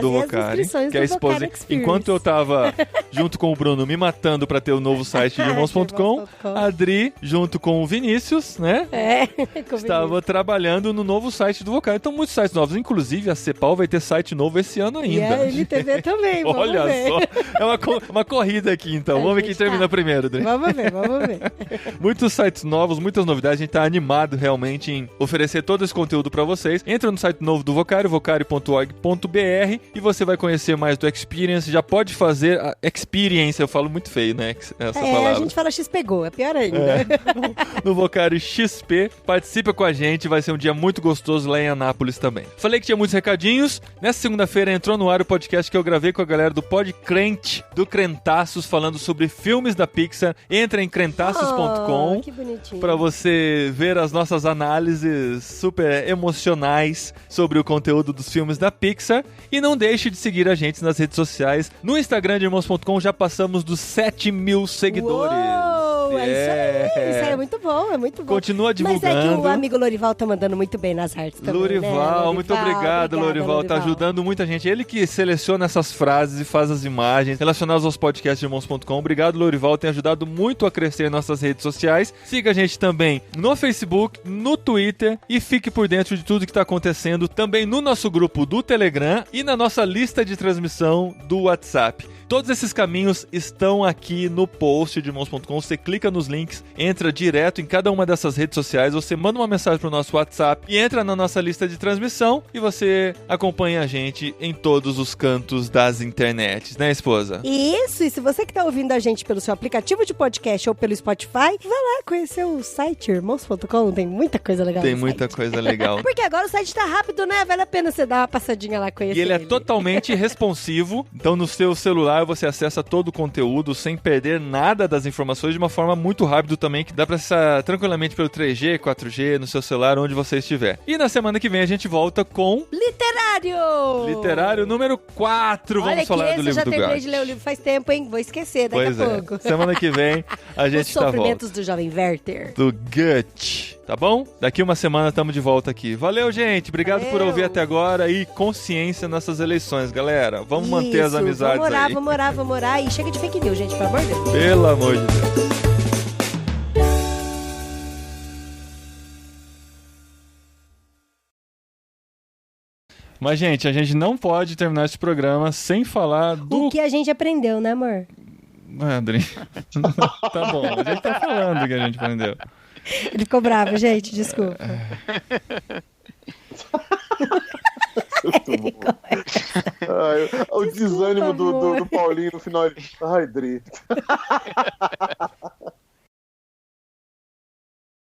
do Vocari, que é a esposa. Enquanto eu tava junto com o Bruno me matando para ter o novo site de irmãos.com, a Adri, junto com o Vinícius, né? Estava trabalhando no novo site do Vocari. Então, muitos sites novos, inclusive a Cepal vai ter site novo esse ano ainda. E a MTV também, Olha só. É uma corrida aqui, então. Vamos ver quem termina primeiro, Adri. Vamos ver. Muitos sites novos, muitas novidades. A gente tá animado realmente em oferecer todo esse conteúdo pra vocês. Entra no site novo do Vocari, vocari.org.br, e você vai conhecer mais do Experience. Já pode fazer a Experience. Eu falo muito feio, né? Essa palavra. A gente fala XPGO, é pior ainda. No Vocari XP. Participa com a gente. Vai ser um dia muito gostoso lá em Anápolis também. Falei que tinha muitos recadinhos. Nessa segunda-feira entrou no ar o podcast que eu gravei com a galera do Podcrente, do Crentaços, falando sobre filmes da Pixar. Entra em crentaços.com para você ver as nossas análises super emocionais sobre o conteúdo dos filmes da Pixar. E não deixe de seguir a gente nas redes sociais. No Instagram de irmãos.com já passamos dos 7.000 seguidores. É isso aí é muito bom, Continua divulgando. Mas é que o amigo Lorival tá mandando muito bem nas artes também, Lorival, muito obrigado, Lorival. Tá ajudando muita gente. Ele que seleciona essas frases e faz as imagens relacionadas aos podcasts de irmãos.com. Obrigado, Lorival. Tem ajudado muito a crescer nossas redes sociais. Siga a gente também no Facebook, no Twitter, e fique por dentro de tudo que tá acontecendo também no nosso grupo do Telegram e na nossa lista de transmissão do WhatsApp. Todos esses caminhos estão aqui no post de irmãos.com. Você clica nos links, entra direto em cada uma dessas redes sociais, você manda uma mensagem pro nosso WhatsApp e entra na nossa lista de transmissão e você acompanha a gente em todos os cantos das internets, né, esposa? Isso, e se você que tá ouvindo a gente pelo seu aplicativo de podcast ou pelo Spotify, vai lá conhecer o site irmãos.com, tem muita coisa legal. Tem muita coisa legal. Porque agora o site tá rápido, né? Vale a pena você dar uma passadinha lá conhecer. E ele é totalmente responsivo, então no seu celular você acessa todo o conteúdo sem perder nada das informações de uma forma muito rápida também, que dá pra acessar tranquilamente pelo 3G, 4G, no seu celular, onde você estiver. E na semana que vem a gente volta com... Literário número 4. Vamos falar do livro do Gart. Eu já terminei de ler o livro faz tempo, hein? Vou esquecer daqui a pouco. Semana que vem a gente tá volta. Os sofrimentos do jovem Werther. Do Goethe. Tá bom? Daqui uma semana estamos de volta aqui. Valeu, gente. Obrigado por ouvir até agora e consciência nessas eleições, galera. Vamos manter as amizades aí. Vamos orar. E chega de fake news, gente, pelo amor de Deus. Pelo amor de Deus. Mas, gente, a gente não pode terminar esse programa sem falar do... O que a gente aprendeu, né, amor? Adri, tá bom, a gente tá falando o que a gente aprendeu. Ele ficou bravo, gente, desculpa. Muito bom. O desânimo do Paulinho no final. Ai, Dri.